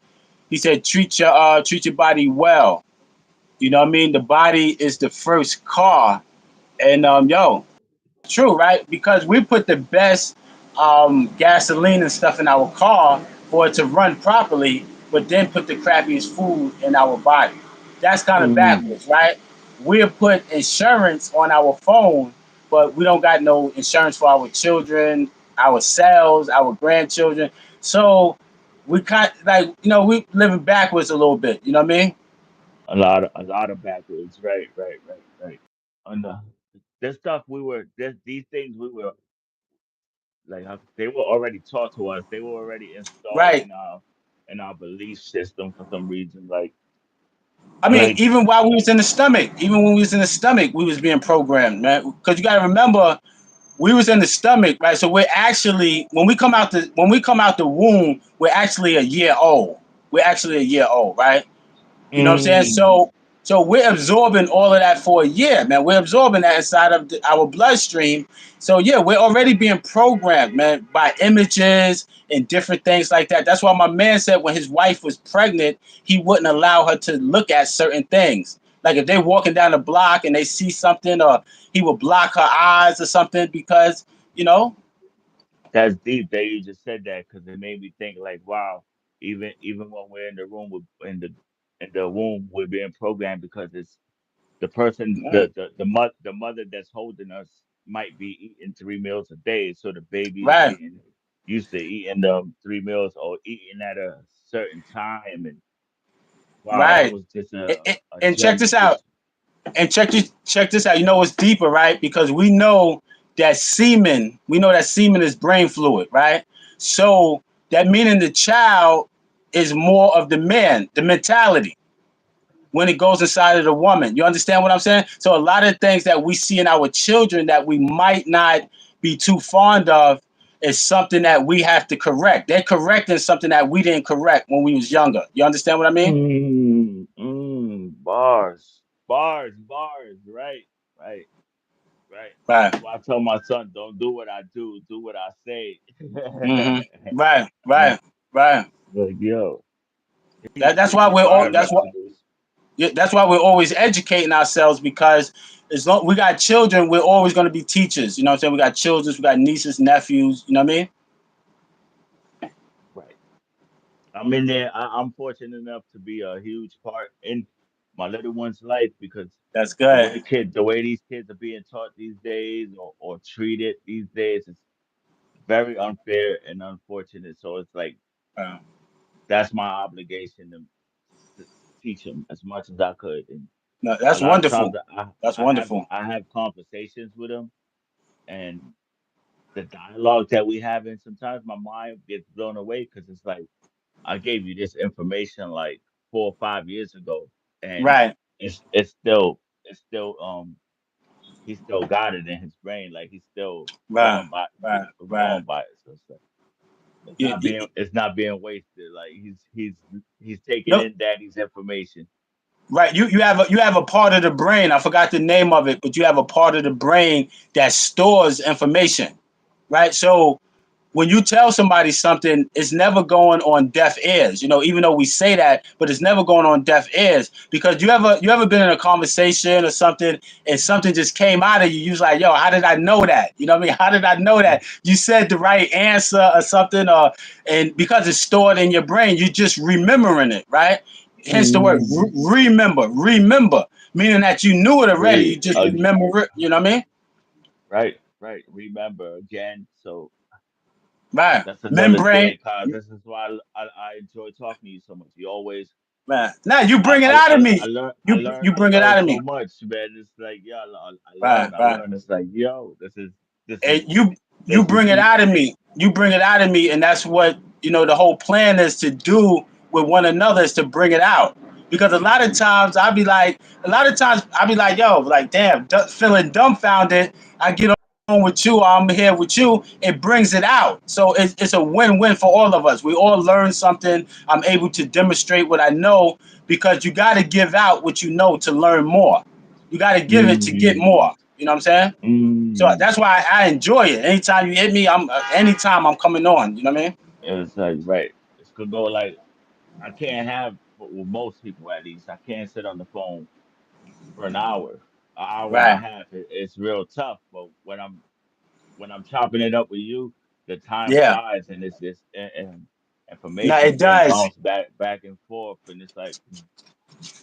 he said treat your body well. You know what I mean? The body is the first car. And true, right? Because we put the best gasoline and stuff in our car for it to run properly, but then put the crappiest food in our body. That's kind of mm, backwards, right? We'll put insurance on our phone, but we don't got no insurance for our children, ourselves, our grandchildren. So we kind like we living backwards a little bit. You know what I mean? a lot of backwards. Right. And this stuff these things we were like they were already taught to us. They were already installed Right. in our belief system for some reason. I mean, Like even while we was in the stomach, even when we was in the stomach, we was being programmed, man. Because you got to remember, we was in the stomach, right? So we're actually when we come out the womb, we're actually a year old. We're actually a year old, right? You know what I'm saying? mm, So we're absorbing all of that for a year, man. We're absorbing that inside of our bloodstream. So yeah, we're already being programmed, man, by images and different things like that. That's why my man said when his wife was pregnant, he wouldn't allow her to look at certain things. Like if they're walking down the block and they see something, or he would block her eyes or something because you know, that's deep that you just said that because it made me think like, wow, even when we're in the room with in the womb, we're being programmed because it's the person the mother that's holding us might be eating 3 meals a day, so the baby is right, getting used to eating the 3 meals or eating at a certain time. And wow, that right. was just a And check gem this you out. just And check this out. You know what's deeper, right? Because we know that semen is brain fluid, right? So that meaning the child is more of the man, the mentality when it goes inside of the woman. You understand what I'm saying? So a lot of things that we see in our children that we might not be too fond of is something that we have to correct. They're correcting something that we didn't correct when we was younger. You understand what I mean? Bars, bars, bars. Right, right, right. Right. That's why I tell my son, don't do what I do what I say. Right. Like, Right. Right. like, yo, That's he's why we're all. inspiring That's us what. to do. Yeah, that's why we're always educating ourselves because as long we got children, we're always going to be teachers. You know what I'm saying? We got children, we got nieces, nephews. You know what I mean? Right. I'm in there. I'm fortunate enough to be a huge part in my little one's life because That's good. the way these kids are being taught these days or treated these days is very unfair and unfortunate. So it's like Uh, that's my obligation to teach them as much as I could. And no, a that's lot of times wonderful. That's wonderful. I have conversations with them, and the dialogue that we have, and sometimes my mind gets blown away because it's like I gave you this information like 4 or 5 years ago, and Right. it's still he still got it in his brain, like he's still Right. Right. Right. going by it. So it's like You, you, it's not being wasted. Like he's taking no, in daddy's information. right. You have a part of the brain. I forgot the name of it, but you have a part of the brain that stores information. Right. So when you tell somebody something, it's never going on deaf ears. You know, even though we say that, but it's never going on deaf ears because you ever been in a conversation or something and something just came out of you. You was like, "Yo, how did I know that?" You know what I mean? How did I know that? You said the right answer or something, or and because it's stored in your brain, you just remembering it, right? Hence the word Mm, remember, meaning that you knew it already. You re just remember it. You know what I mean? right, right. Remember again. So Right. that's another Membrane. thing, cause this is why I enjoy talking to you so much. You always Man, now you bring it out of me. You I bring it learn out of so me. much, man. It's like yeah, Right, I right. learn. It's like yo, And you this is bring it deep. out of me. You bring it out of me, and that's what the whole plan is to do with one another is to bring it out. Because a lot of times I'll be like, yo, like damn, feeling dumbfounded. I get on with you, I'm here with you. It brings it out, so it's a win-win for all of us. We all learn something. I'm able to demonstrate what I know because you got to give out what you know to learn more. You got to give it to get Mm, more. You know what I'm saying? So mm. that's why I enjoy it. Anytime you hit me, anytime I'm coming on. You know what I mean? It's like right. It's could go like I can't have with most people at least. I can't sit on the phone for an hour and a Right. half. It's real tough. But when I'm chopping it up with you, the time Yeah. flies and it's just and No, information it being does. bounced back and forth, and it's like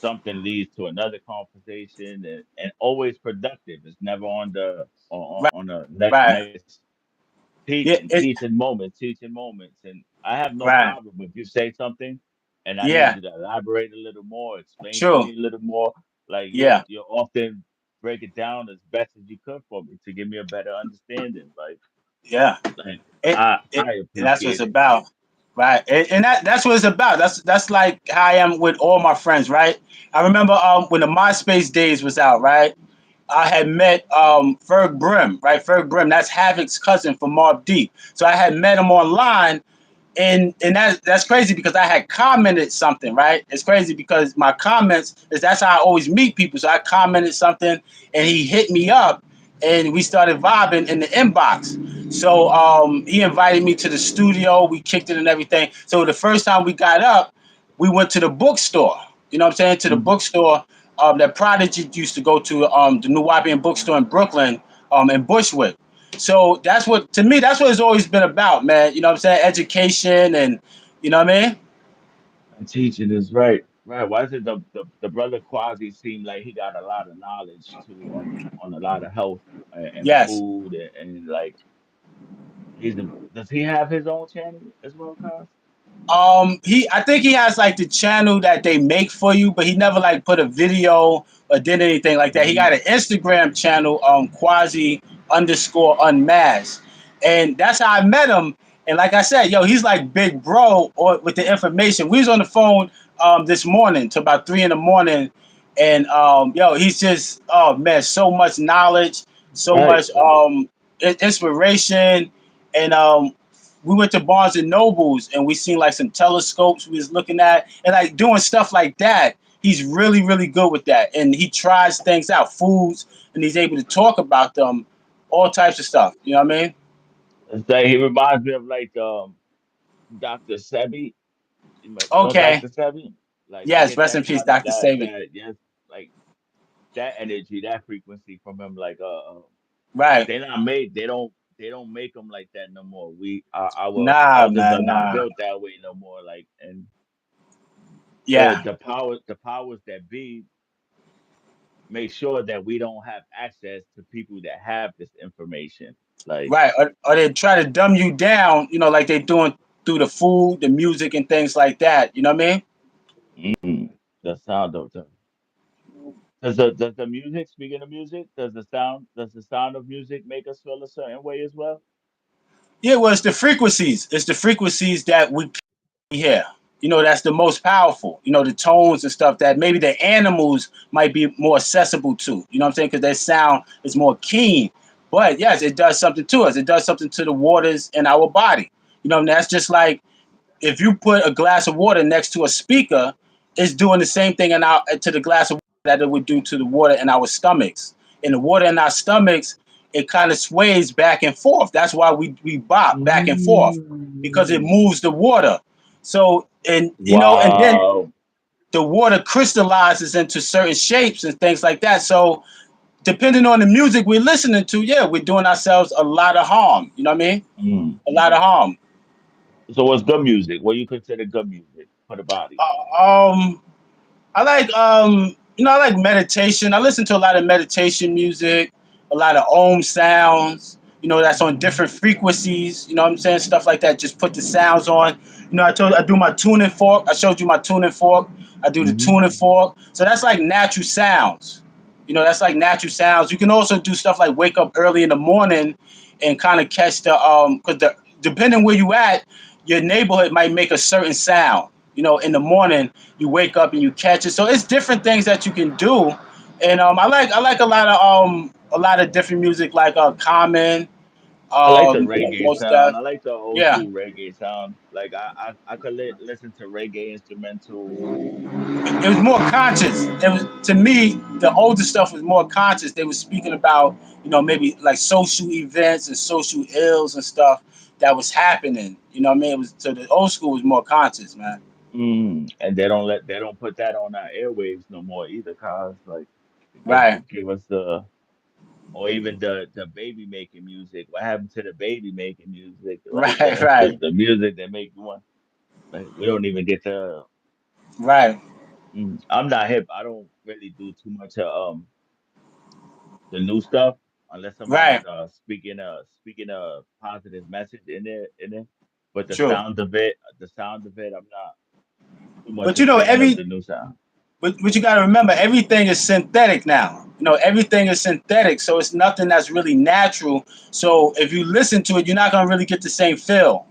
something leads to another conversation and always productive. It's never on Right. on the Right. next Yeah. teaching moments. And I have no Right. problem if you say something and I need Yeah. you to elaborate a little more, explain to True. me a little more. Like Yeah. you often break it down as best as you could for me to give me a better understanding. Yeah. Like It, I and that's what it's appreciate it. about. Right. And that's what it's about. That's like how I am with all my friends. Right. I remember when the MySpace days was out. Right. I had met Ferg Brim. Right. Ferg Brim. That's Havoc's cousin from Mobb Deep. So I had met him online and that's crazy because I had commented something, right? It's crazy because my comments is that's how I always meet people. So I commented something and he hit me up and we started vibing in the inbox. So he invited me to the studio, we kicked it and everything. So the first time we got up, we went to the bookstore. You know what I'm saying? To the Mhm. bookstore that Prodigy used to go to, the New Wapian bookstore in Brooklyn, in Bushwick. So that's what to me that's what it's always been about, man. You know what I'm saying? Education and you know what I mean? And teaching is right. Right. Why is it the brother Quasi seemed like he got a lot of knowledge too on a lot of health and Yes. food and like does he have his own channel as well, Cos? He I think he has like the channel that they make for you, but he never like put a video or did anything like that. He got Mm, an Instagram channel, quasi underscore unmasked. And that's how I met him. And like I said, yo, he's like big bro or with the information. We was on the phone this morning to about 3 in the morning, and yo, he's just oh man, so much knowledge, so Right, much right. inspiration, and we went to Barnes and Nobles and we seen like some telescopes we was looking at and like doing stuff like that. He's really really good with that, and he tries things out, foods, and he's able to talk about them, all types of stuff. You know what I mean? It's like he reminds me of like Dr. Sebi. You know Okay. Dr. Sebi? Like I Yes, get rest in that peace, kind of Dr. Sabi. yes, like that energy, that frequency from him. Like Right. they don't make them like that no more. Our Nah, elders are man, not nah. built that way no more. Like and Yeah. the powers that be make sure that we don't have access to people that have this information. Like Right. Or they try to dumb you down, like they doing through the food, the music, and things like that. You know what I mean? the sound of the does the music, speaking of music, does the sound of music make us feel a certain way as well? Yeah, well, it's the frequencies. It's the frequencies that we hear. That's the most powerful. The tones and stuff that maybe the animals might be more accessible to. You know what I'm saying? Because their sound is more keen. But yes, it does something to us. It does something to the waters in our body. And that's just like if you put a glass of water next to a speaker, it's doing the same thing to the glass of water that it would do to the water in our stomachs. And the water in our stomachs, it kind of sways back and forth. That's why we bop back and forth because it Mm. moves the water. So and then Wow. the water crystallizes into certain shapes and things like that. So depending on the music we're listening to, yeah, we're doing ourselves a lot of harm. You know what I mean? Mm. A lot of harm. So what's good music? What you consider good music for the body? Um, I like I like meditation. I listen to a lot of meditation music, a lot of Om sounds, that's on different frequencies, you know what I'm saying? Stuff like that. Just put the sounds on. I do my tuning fork. I showed you my tuning fork. I do the Hmm. tuning fork. So that's like natural sounds. That's like natural sounds. You can also do stuff like wake up early in the morning and kind of catch the because depending where you at, your neighborhood might make a certain sound. In the morning you wake up and you catch it. So it's different things that you can do, and I like a lot of different music like Common, I like the reggae Most sound. Def. I like the old Yeah, school reggae sound. Like I could listen to reggae instrumentals. it was more conscious. It was to me the older stuff was more conscious. They were speaking about maybe like social events and social ills and stuff that was happening. You know what I mean? It was so the old school was more conscious, man. And they don't put that on our airwaves no more either, cause like Right, give us the or even the baby making music. What happened to the baby making music? Like right, right, the music that make you want like we don't even get to right, I'm not hip. I don't really do too much of the new stuff unless somebody's right. speaking a positive message in it. But True. the sound of it, I'm not too much But a fan of every the new sound. but you got to remember everything is synthetic now. Everything is synthetic, so it's nothing that's really natural. So if you listen to it, you're not gonna really get the same feel.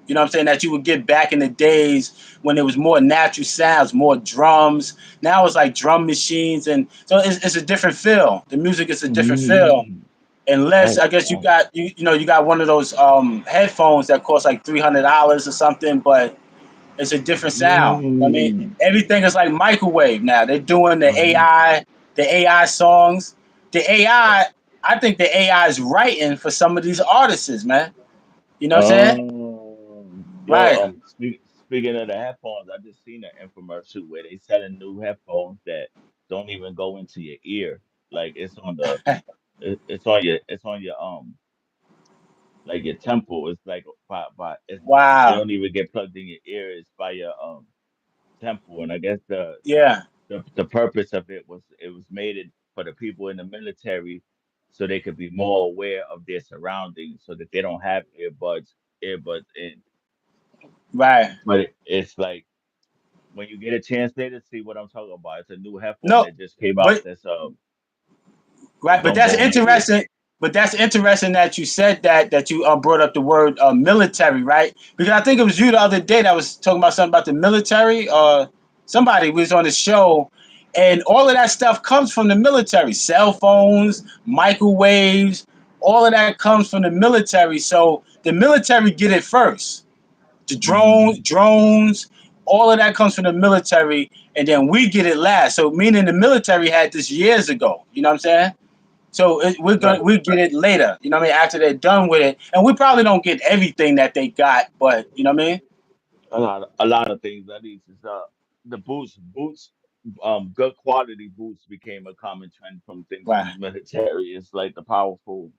You know what I'm saying? That you would get back in the days when there was more natural sounds, more drums. Now it's like drum machines, and so it's a different feel. The music is a different feel. Mm, Unless right, I guess right. you got one of those headphones that cost like $300 or something, but it's a different sound. I mean, Mm, everything is like microwave now. They're doing uh-huh. The AI songs. The Right. I think the AI is writing for some of these artists, man. You know what I'm saying? Yo, Right, speaking of the headphones, I just seen an infomercial where they selling new headphones that don't even go into your ear. Like it's on your like your temple. It's like by it's they wow, don't even get plugged in your ear. It's by your temple. And I guess yeah, the purpose of it was made it for the people in the military so they could be more aware of their surroundings so that they don't have earbuds in. right. But it's like when you get a chance there to see what I'm talking about, it's a new headphone No, that just came out but that's right, but don't that's go in your ear. interesting. But that's interesting that you said that you brought up the word military, right? Because I think it was you the other day that was talking about something about the military. Somebody was on the show, and all of that stuff comes from the military. Cell phones, microwaves, all of that comes from the military. So the military get it first. The Mm, drones, all of that comes from the military, and then we get it last. So meaning the military had this years ago. You know what I'm saying? So right. we get it later, you know what I mean, after they're done with it, and we probably don't get everything that they got, but you know what I mean. A lot of things. That is the boots. Good quality boots became a common trend from things from Right. the military. It's like the powerful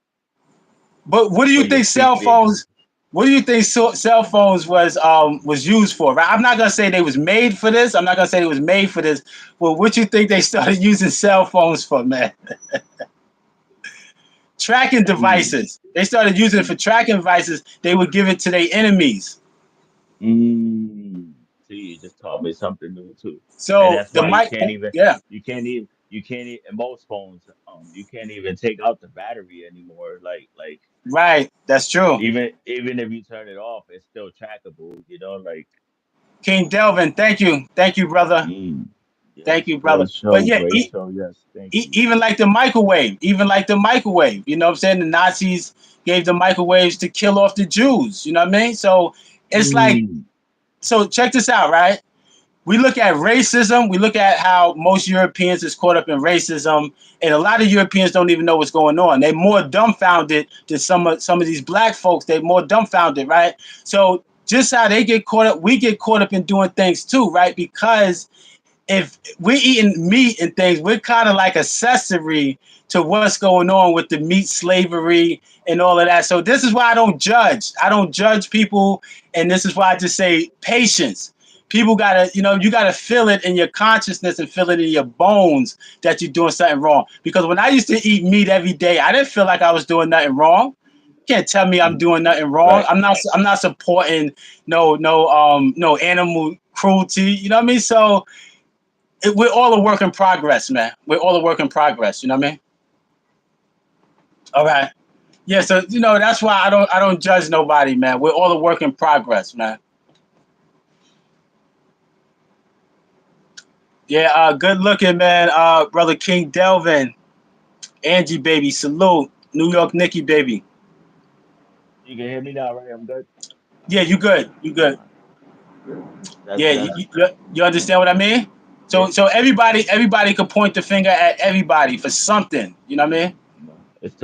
But what do for you your think feet cell being. phones? What do you think cell phones was used for? Right? I'm not gonna say they was made for this. I'm not gonna say it was made for this. But what you think they started using cell phones for, man? Tracking Mm, devices. They started using it for tracking devices. They would give it to their enemies. mm. See, you just taught me something new too, and So that's the why you mic, can't even yeah, in most phones you can't even take out the battery anymore. Like right. That's true. even if you turn it off, it's still trackable. Like. King Delvin, thank you, brother. Mm. Thank Yes, you, brother. But yeah, great show. Yes, thank you. even like the microwave, you know what I'm saying? The Nazis gave the microwaves to kill off the Jews, you know what I mean? So it's like, Mm. so check this out, right? We look at racism, we look at how most Europeans is caught up in racism, and a lot of Europeans don't even know what's going on. They're more dumbfounded than some of these black folks. They're more dumbfounded, right? So just how they get caught up, we get caught up in doing things too, right? Because if we're eating meat and things, we're kind of like accessory to what's going on with the meat slavery and all of that. So this is why I don't judge. I don't judge people, and this is why I just say patience. People gotta, you gotta feel it in your consciousness and feel it in your bones that you're doing something wrong. Because when I used to eat meat every day, I didn't feel like I was doing nothing wrong. You can't tell me I'm Mm. doing nothing wrong. Right. I'm not supporting no animal cruelty. You know what I mean? So we're all a work in progress, man. We're all a work in progress. You know what I mean? All right. Yeah. So that's why I don't judge nobody, man. We're all a work in progress, man. Yeah. Good looking, man. Brother King Delvin, Angie, baby, salute. New York, Nikki, baby. You can hear me now, right? I'm good. Yeah, you good. You good. Uh, That's Yeah. You, that's you, you understand what I mean? yeah. So everybody could point the finger at everybody for something. You know what I mean? It's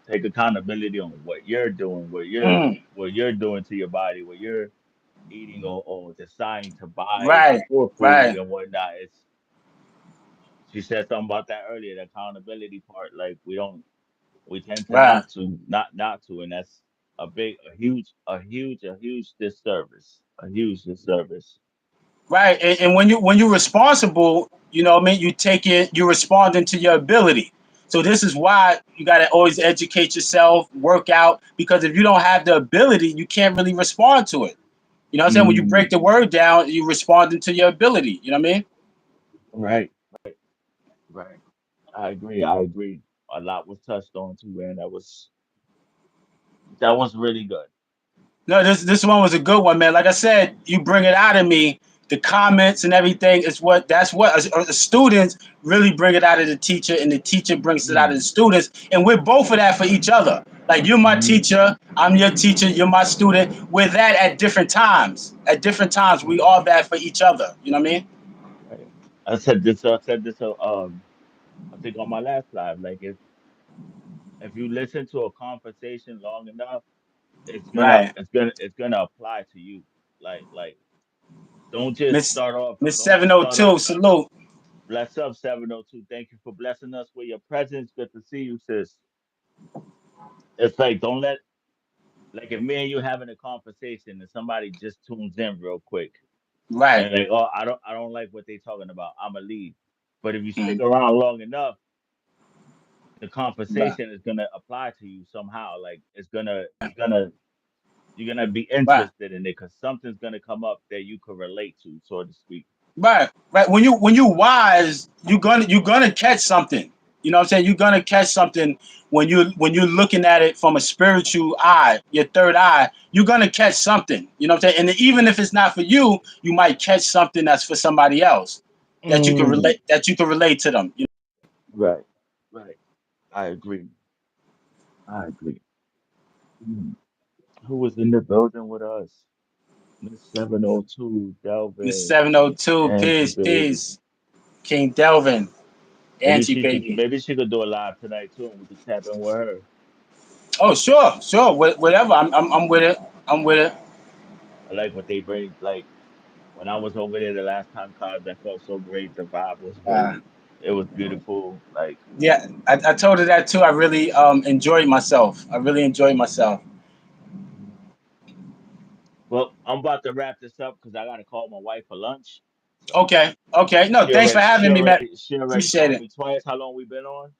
take accountability on what you're doing, Mm, what you're doing to your body, what you're eating or deciding to buy right. for food Right. and whatnot. It's She said something about that earlier, the accountability part. Like we tend to Right. not to, and that's a huge disservice, a huge disservice. Right. And when you're responsible, you know what I mean, you take it, you respond into your ability. So this is why you gotta always educate yourself, work out, because if you don't have the ability, you can't really respond to it. You know what I'm saying? When you break the Mm, word down, you respond into your ability. You know what I mean? right, right. I agree. I agree. A lot was touched on too, man. That was really good. No, this one was a good one, man. Like I said, you bring it out of me. The comments and everything is what students really bring it out of the teacher, and the teacher brings it out of the Mm, students, and we're both of that for each other. Like you're my mm, teacher, I'm your teacher, you're my student. We're that at different times. At different times, we are that for each other. You know what I mean? right. I said this. I think on my last live. Like if you listen to a conversation long enough, Right, it's gonna apply to you. Like don't just Miss start off. Miss Don't just start 702, off. salute. Bless up 702. Thank you for blessing us with your presence. Good to see you, sis. It's like don't let like if me and you having a conversation and somebody just tunes in real quick Right, and like, oh, I don't like what they talking about. I'ma leave. But if you stick mm, around long enough, the right, conversation is gonna apply to you somehow. Like you're gonna be right. interested in it because something's gonna come up that you could relate to, so to speak. Right, right. When you wise, you're gonna catch something. You know what I'm saying? You're gonna catch something when you're looking at it from a spiritual eye, your third eye. You're gonna catch something. You know what I'm saying? And even if it's not for you, you might catch something that's for somebody else that you can Mm, relate to them. right, right. I agree. I agree. Mm. Who was in the building with us? Miss 702, The Delvin, 702, Angie, peace, baby. peace. King Delvin, Maybe Angie, baby. maybe she could do a live tonight too, and we could tap in with her. Oh, sure, sure. Whatever. I'm with it. I'm with it. I like what they bring. Like when I was over there the last time, cause that felt so great. The vibe was Uh, really, it was beautiful. Like, yeah, I told her that too. I really enjoyed myself. I really enjoyed myself. mhm. Well, I'm about to wrap this up because I gotta call my wife for lunch. So Okay, okay. No, thanks for having me, man. she already Appreciate called it. me twice. How long we been on?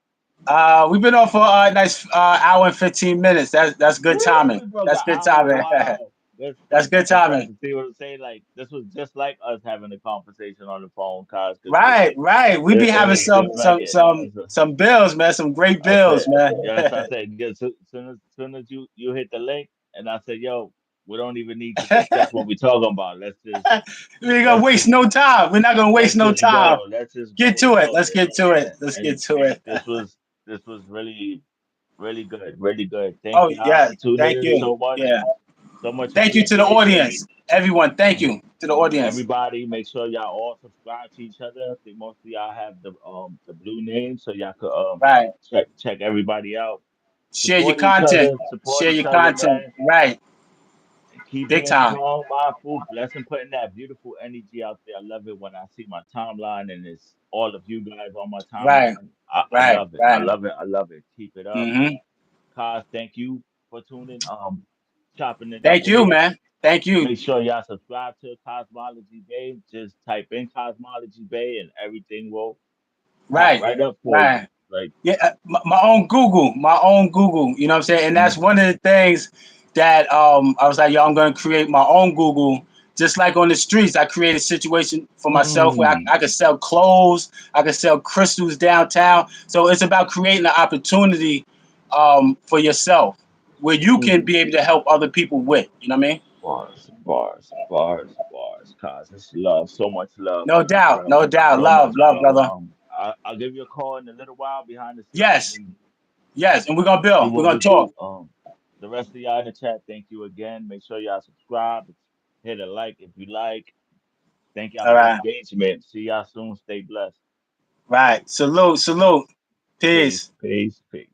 We've been on for a nice hour and 15 minutes. That's good Woo! timing. We broke That's an good hour. timing. Wow. Good That's stuff. good Good stuff. timing. You see what I'm saying? Like this was just like us having a conversation on the phone, cause because Right, right. We be it having was some just like some it. some some bills, man. Some great I bills, said, man. yes, I said, yes, soon as you hit the link, and I said, yo, we don't even need to discuss what we're talking about. We ain't gonna let's waste just no time. We're not gonna waste let's no just time. go. Let's just Get go. to it. So Let's get to it. Let's get to and it. this was really good, really good. Thank Oh y'all yeah. for tuning Thank in you. Yeah. so much Thank you to the appreciation. audience. Everyone, thank you to the audience. Everybody, make sure y'all all subscribe to each other. I think most of y'all have the blue name, so y'all could Right. check everybody out. Share your content. Support Share each your other, content. man. Right. And keep Big being time. strong, mindful, blessing, putting that beautiful energy out there. I love it when I see my timeline and it's all of you guys on my Right. timeline. I Right. love it. I Right. love it. I love it. Keep it up. Mm-hmm. Kaz, thank you for tuning, chopping it up Thank with you, me. man. Thank you. Make sure y'all subscribe to Cosmology Bay. Just type in Cosmology Bay and everything will pop Right. right up for you. Right. Like, Yeah, my own Google, my own Google. You know what I'm saying? And that's mm, one of the things that I was like, yo, I'm gonna create my own Google. Just like on the streets, I create a situation for myself where mm, I could sell clothes, I could sell crystals downtown. So it's about creating an opportunity for yourself where you can mm. be able to help other people with. You know what I mean? Bars. Cause it's love, so much love No for you, doubt, bro. no doubt. So Love, much, love, bro. brother. I'll give you a call in a little while behind the scenes Yes, and yes. And we're gonna see build. We're what gonna we talk. do. The rest of y'all in the chat, thank you again. Make sure y'all subscribe, hit a like if you like. Thank y'all All for the right. engagement. See y'all soon. Stay blessed. Right. Salute, salute. Peace. Peace.